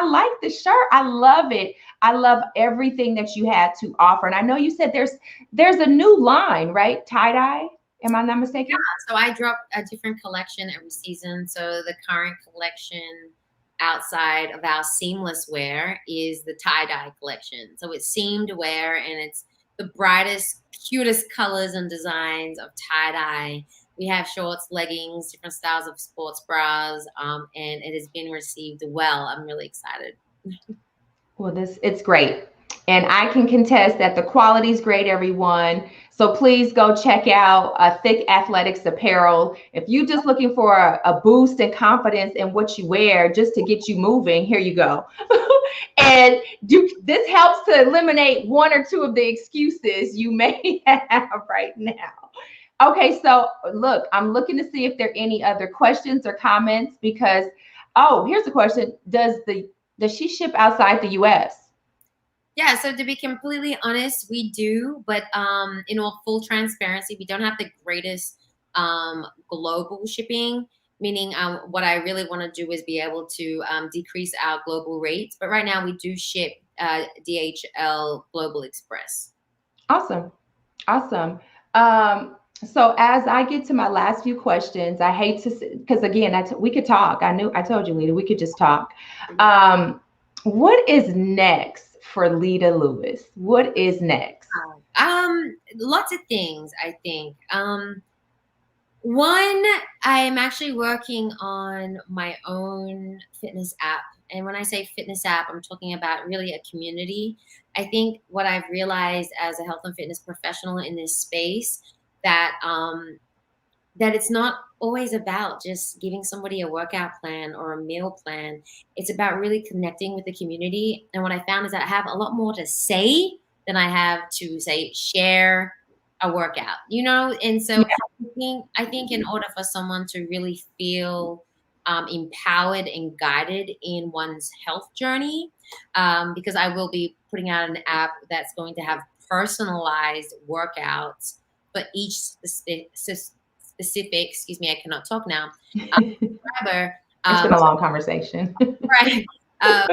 like the shirt. I love it. I love everything that you had to offer. And I know you said there's a new line, right? Tie-dye. Am I not mistaken? Yeah. So I drop a different collection every season. So the current collection outside of our seamless wear is the tie-dye collection. So it's seamed wear, and it's the brightest, cutest colors and designs of tie-dye. We have shorts, leggings, different styles of sports bras, and it has been received well. I'm really excited. Well, it's great. And I can contest that the quality is great, everyone. So please go check out Thick Athletics Apparel. If you're just looking for a boost in confidence in what you wear just to get you moving, here you go. And this helps to eliminate one or two of the excuses you may have right now. Okay, so look, I'm looking to see if there are any other questions or comments, because Oh, here's a question. Does she ship outside the US? Yeah, so to be completely honest, we do, but in all full transparency, we don't have the greatest global shipping. Meaning, what I really want to do is be able to decrease our global rates. But right now, we do ship DHL Global Express. Awesome. Awesome. So as I get to my last few questions, I hate to, because again, we could talk. I told you, Lita, we could just talk. Um, what is next for Lita Lewis? What is next? Lots of things, I think. One, I'm actually working on my own fitness app. And when I say fitness app, I'm talking about really a community. I think what I've realized as a health and fitness professional in this space that that it's not always about just giving somebody a workout plan or a meal plan. It's about really connecting with the community. And what I found is that I have a lot more to say than I have to say share a workout, And so Yeah. I think in order for someone to really feel empowered and guided in one's health journey, because I will be putting out an app that's going to have personalized workouts for each specific, excuse me, I cannot talk now, subscriber. It's been a long conversation. Right. But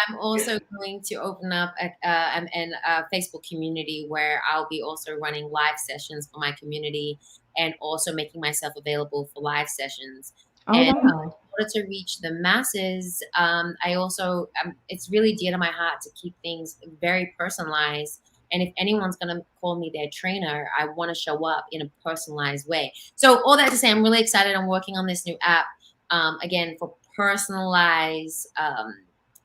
I'm also going to open up a Facebook community where I'll be also running live sessions for my community and also making myself available for live sessions. Oh, And wow. in order to reach the masses, I also, it's really dear to my heart to keep things very personalized. And if anyone's going to call me their trainer, I want to show up in a personalized way. So all that to say, I'm really excited. I'm working on this new app, again, for personalized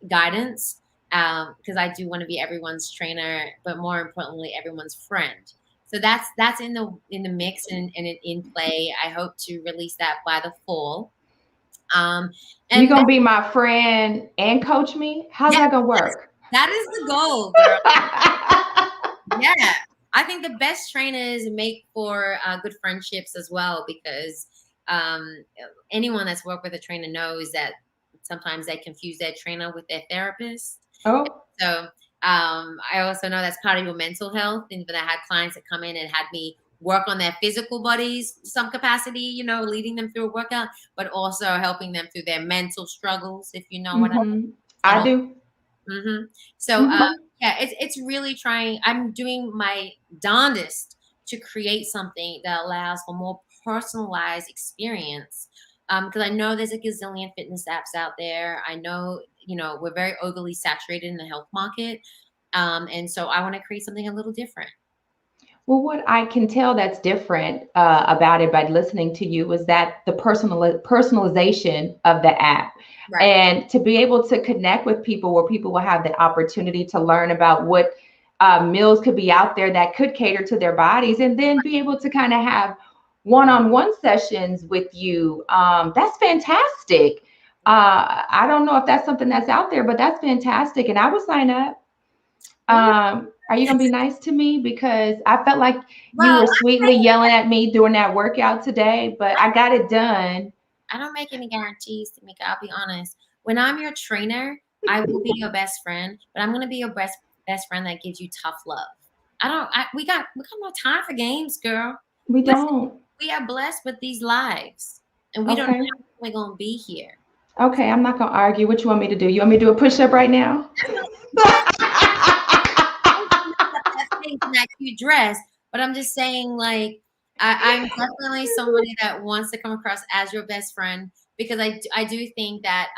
guidance, because I do want to be everyone's trainer, but more importantly, everyone's friend. So that's in the mix and in play. I hope to release that by the fall. You And gonna be my friend and coach me? How's yeah, that gonna work? that is the goal, girl. Yeah, I think the best trainers make for good friendships as well, because um, anyone that's worked with a trainer knows that sometimes they confuse their trainer with their therapist. Oh, So I also know that's part of your mental health. And but I had clients that come in and had me work on their physical bodies to some capacity, leading them through a workout, but also helping them through their mental struggles, if you know what I I mean. do. Mm-hmm. So Mhm. yeah, it's really trying. I'm doing my darndest to create something that allows for more personalized experience. Because I know there's a gazillion fitness apps out there. I know we're very overly saturated in the health market, and so I want to create something a little different. Well, what I can tell that's different about it by listening to you is that the personalization of the app, Right. and to be able to connect with people where people will have the opportunity to learn about what meals could be out there that could cater to their bodies, and then be able to kind of have one-on-one sessions with you. That's fantastic. I don't know if that's something that's out there, but that's fantastic, and I would sign up. Well, Are you gonna be nice to me? Because I felt like you well, were sweetly yelling at me during that workout today, but I got it done. I don't make any guarantees, Tamika. I'll be honest. When I'm your trainer, I will be your best friend, but I'm gonna be your best friend that gives you tough love. I don't. We got no time for games, girl. We Listen, don't. we are blessed with these lives, and we don't know Okay. how long we're gonna be here. Okay, I'm not gonna argue. What you want me to do? You want me to do a push-up right now? That's not yes, that face in that cute dress, but I'm just saying, like, I'm definitely somebody that wants to come across as your best friend, because I do think that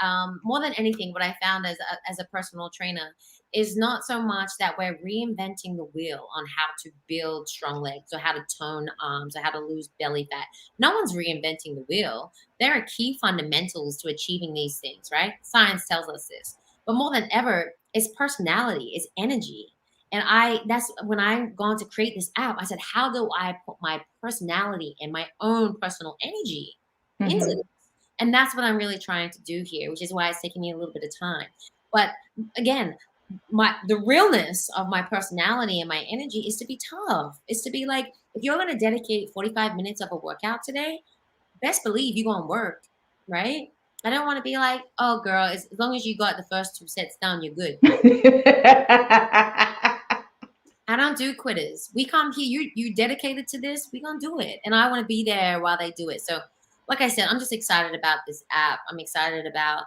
more than anything, what I found as a personal trainer is not so much that we're reinventing the wheel on how to build strong legs or how to tone arms or how to lose belly fat. No one's reinventing the wheel. There are key fundamentals to achieving these things, right? Science tells us this. But more than ever, it's personality, it's energy. And that's when I've gone to create this app, I said, how do I put my personality and my own personal energy into Hmm. this? And that's what I'm really trying to do here, which is why it's taking me a little bit of time. But again, the realness of my personality and my energy is to be tough. Is to be like, if you're going to dedicate 45 minutes of a workout today, best believe you're going to work, right? I don't want to be like, oh, girl, as long as you got the first 2 sets done, you're good. I don't do quitters. We come here, you dedicated to this, we gonna do it. And I want to be there while they do it. So like I said, I'm just excited about this app. I'm excited about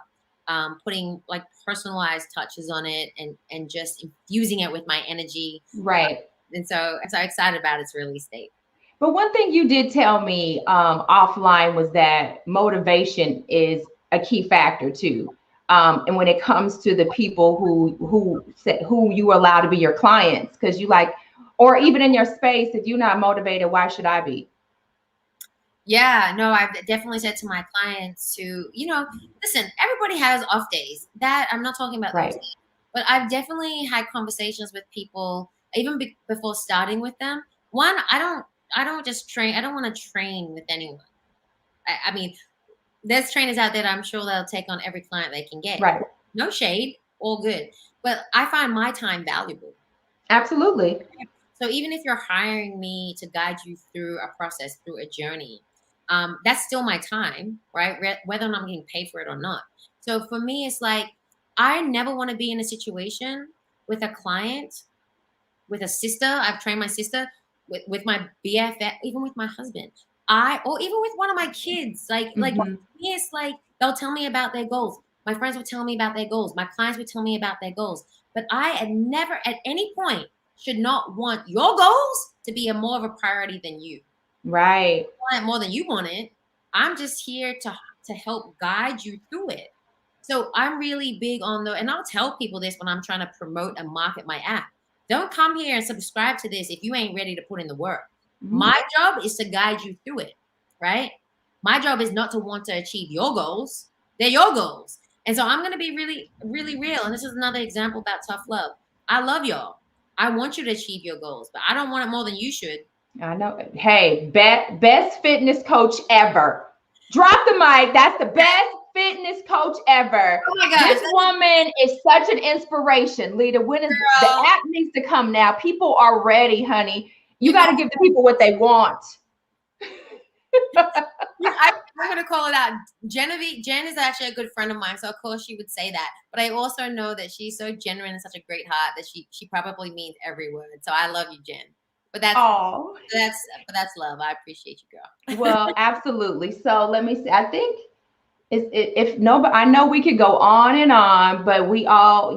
putting like personalized touches on it and just infusing it with my energy. Right. And so I'm so excited about its release date. But one thing you did tell me offline was that motivation is a key factor too. And when it comes to the people who you allow to be your clients, because you like, or even in your space, if you're not motivated, why should I be? Yeah, no, I've definitely said to my clients to, listen, everybody has off days. That I'm not talking about those Right. days, but I've definitely had conversations with people even before starting with them. One, I don't just train. I don't want to train with anyone. I mean, there's trainers out there that I'm sure they'll take on every client they can get. Right. No shade, all good. But I find my time valuable. Absolutely. So even if you're hiring me to guide you through a process, through a journey, that's still my time, right? Whether or not I'm getting paid for it or not. So for me, it's like I never want to be in a situation with a client, with a sister. I've trained my sister with my BFF, even with my husband. Or even with one of my kids. Like Mm-hmm. me, it's like they'll tell me about their goals. My friends would tell me about their goals. My clients would tell me about their goals. But I had never at any point should not want your goals to be a more of a priority than you. Right. I want it more than you want it. I'm just here to help guide you through it. So I'm really big on and I'll tell people this when I'm trying to promote and market my app. Don't come here and subscribe to this if you ain't ready to put in the work. Mm-hmm. My job is to guide you through it, right? My job is not to want to achieve your goals. They're your goals. And so I'm going to be really, really real. And this is another example about tough love. I love y'all. I want you to achieve your goals, but I don't want it more than you should. I know. Hey, best fitness coach ever. Drop the mic. That's the best fitness coach ever. Oh my gosh. This woman is such an inspiration. Lita, when is the app needs to come now? People are ready, honey. You got to give the people what they want. I'm going to call it out. Jen is actually a good friend of mine, so of course she would say that. But I also know that she's so genuine and such a great heart that she probably means every word. So I love you, Jen. But that's love. I appreciate you, girl. Well, absolutely. So let me see. I think if nobody, I know we could go on and on, but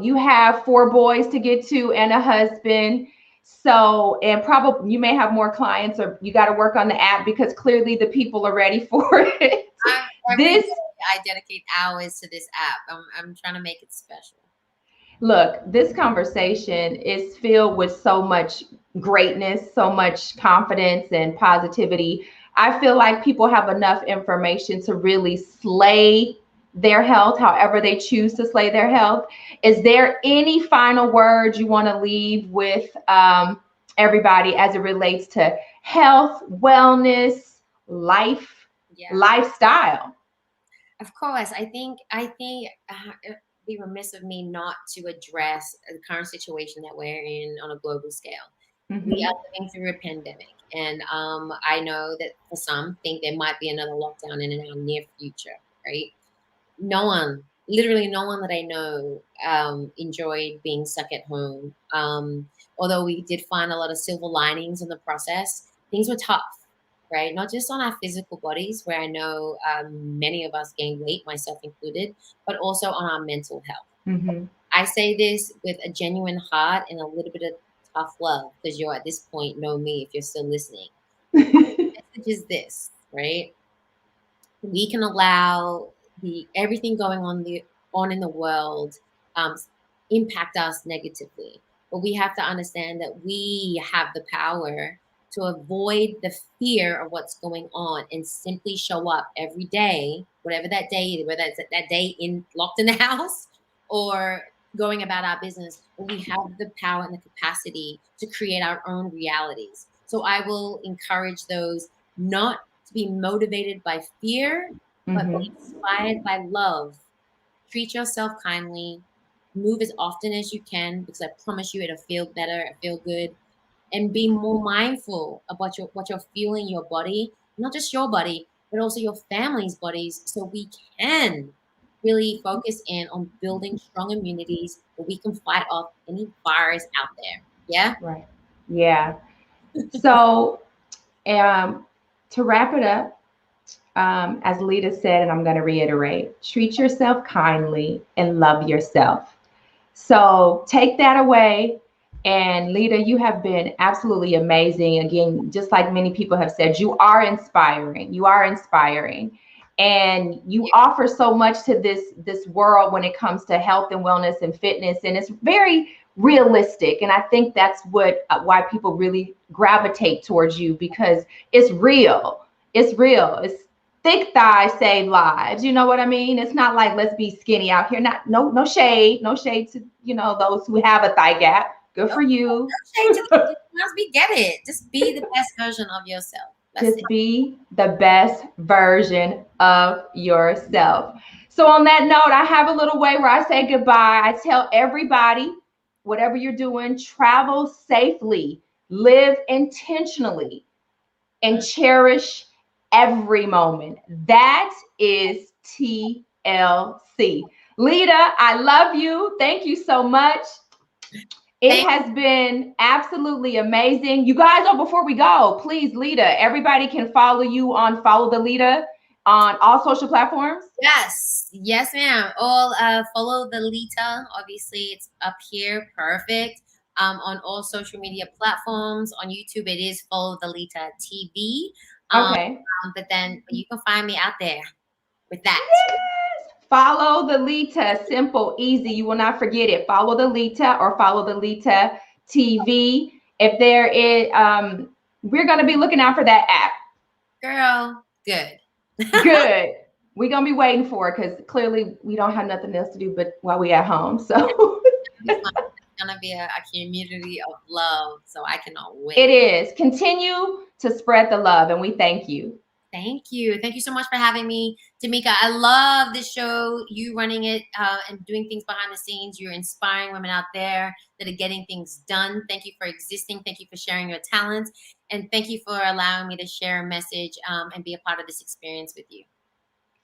you have 4 boys to get to and a husband. So, and probably you may have more clients, or you got to work on the app because clearly the people are ready for it. I dedicate hours to this app. I'm trying to make it special. Look, this conversation is filled with so much greatness, so much confidence and positivity. I feel like people have enough information to really slay their health, however they choose to slay their health. Is there any final words you want to leave with everybody as it relates to health, wellness, lifestyle? Of course, I think it'd be remiss of me not to address the current situation that we're in on a global scale. Mm-hmm. We are living through a pandemic, and I know that for some think there might be another lockdown in our near future. Right? Literally no one that I know enjoyed being stuck at home. Although we did find a lot of silver linings in the process, things were tough. Right? Not just on our physical bodies, where I know many of us gained weight, myself included, but also on our mental health. Mm-hmm. I say this with a genuine heart and a little bit of tough love, because you're at this point, know me if you're still listening. The message is this, right? We can allow everything going on in the world impact us negatively, but we have to understand that we have the power to avoid the fear of what's going on and simply show up every day, whatever that day is, whether it's that day locked in the house or going about our business. We have the power and the capacity to create our own realities. So I will encourage those not to be motivated by fear, but be inspired by love. Treat yourself kindly. Move as often as you can, because I promise you it'll feel better, it'll feel good. And be more mindful about what you're feeling in your body, not just your body, but also your family's bodies, so we can really focus in on building strong immunities where we can fight off any virus out there. Yeah. Right. Yeah. So, to wrap it up, as Lita said, and I'm going to reiterate, treat yourself kindly and love yourself. So take that away. And Lita, you have been absolutely amazing. Again, just like many people have said, you are inspiring. You are inspiring. And you offer so much to this world when it comes to health and wellness and fitness. And it's very realistic. And I think that's what why people really gravitate towards you, because it's real. It's real. It's thick thighs save lives. You know what I mean? It's not like let's be skinny out here. No shade, no shade to those who have a thigh gap. Good for you. No shade to the once we get it. Just be the best version of yourself. Just be the best version of yourself. So on that note, I have a little way where I say goodbye. I tell everybody, whatever you're doing, travel safely, live intentionally, and cherish every moment. That is TLC. Lita, I love you. Thank you so much. It has been absolutely amazing. You guys, before we go, please, Lita, everybody can follow you on Follow the Lita on all social platforms. Yes, ma'am. All follow the Lita. Obviously, it's up here. Perfect. On all social media platforms. On YouTube, it is Follow the Lita TV. Okay. But you can find me out there with that. Yes. Follow the Lita. Simple, easy. You will not forget it. Follow the Lita or Follow the Lita TV. If there is, we're going to be looking out for that app. Girl, good. Good. We're going to be waiting for it because clearly we don't have nothing else to do but while we at home. So it's going to be a community of love. So I cannot wait. It is. Continue to spread the love, and we thank you. Thank you. Thank you so much for having me, Tamika. I love this show, you running it and doing things behind the scenes. You're inspiring women out there that are getting things done. Thank you for existing. Thank you for sharing your talents. And thank you for allowing me to share a message and be a part of this experience with you.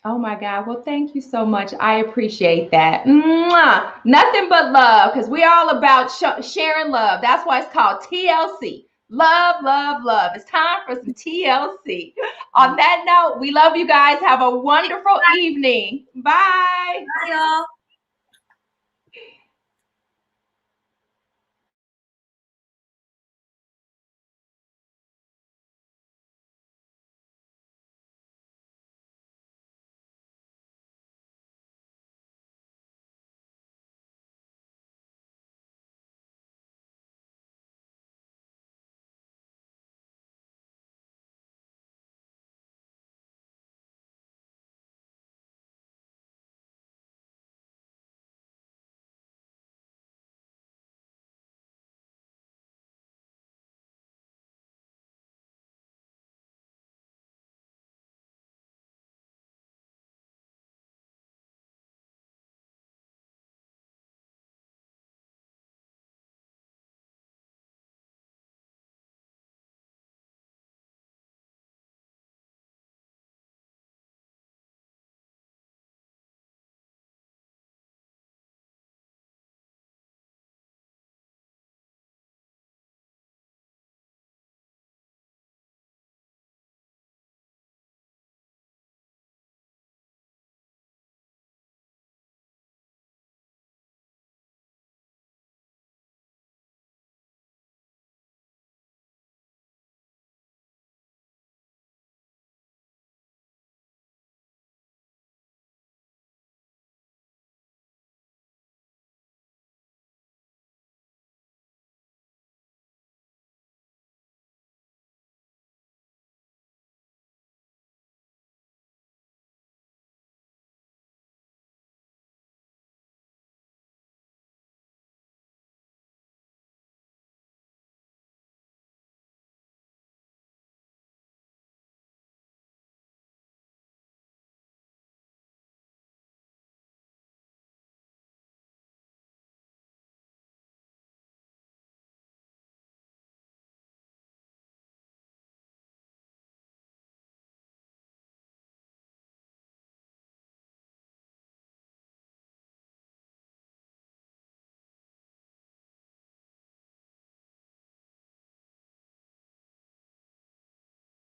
Oh, my God. Well, thank you so much. I appreciate that. Mwah! Nothing but love, because we're all about sharing love. That's why it's called TLC. Love, love, love. It's time for some TLC. On that note, we love you guys. Have a wonderful evening. Bye. Bye, y'all.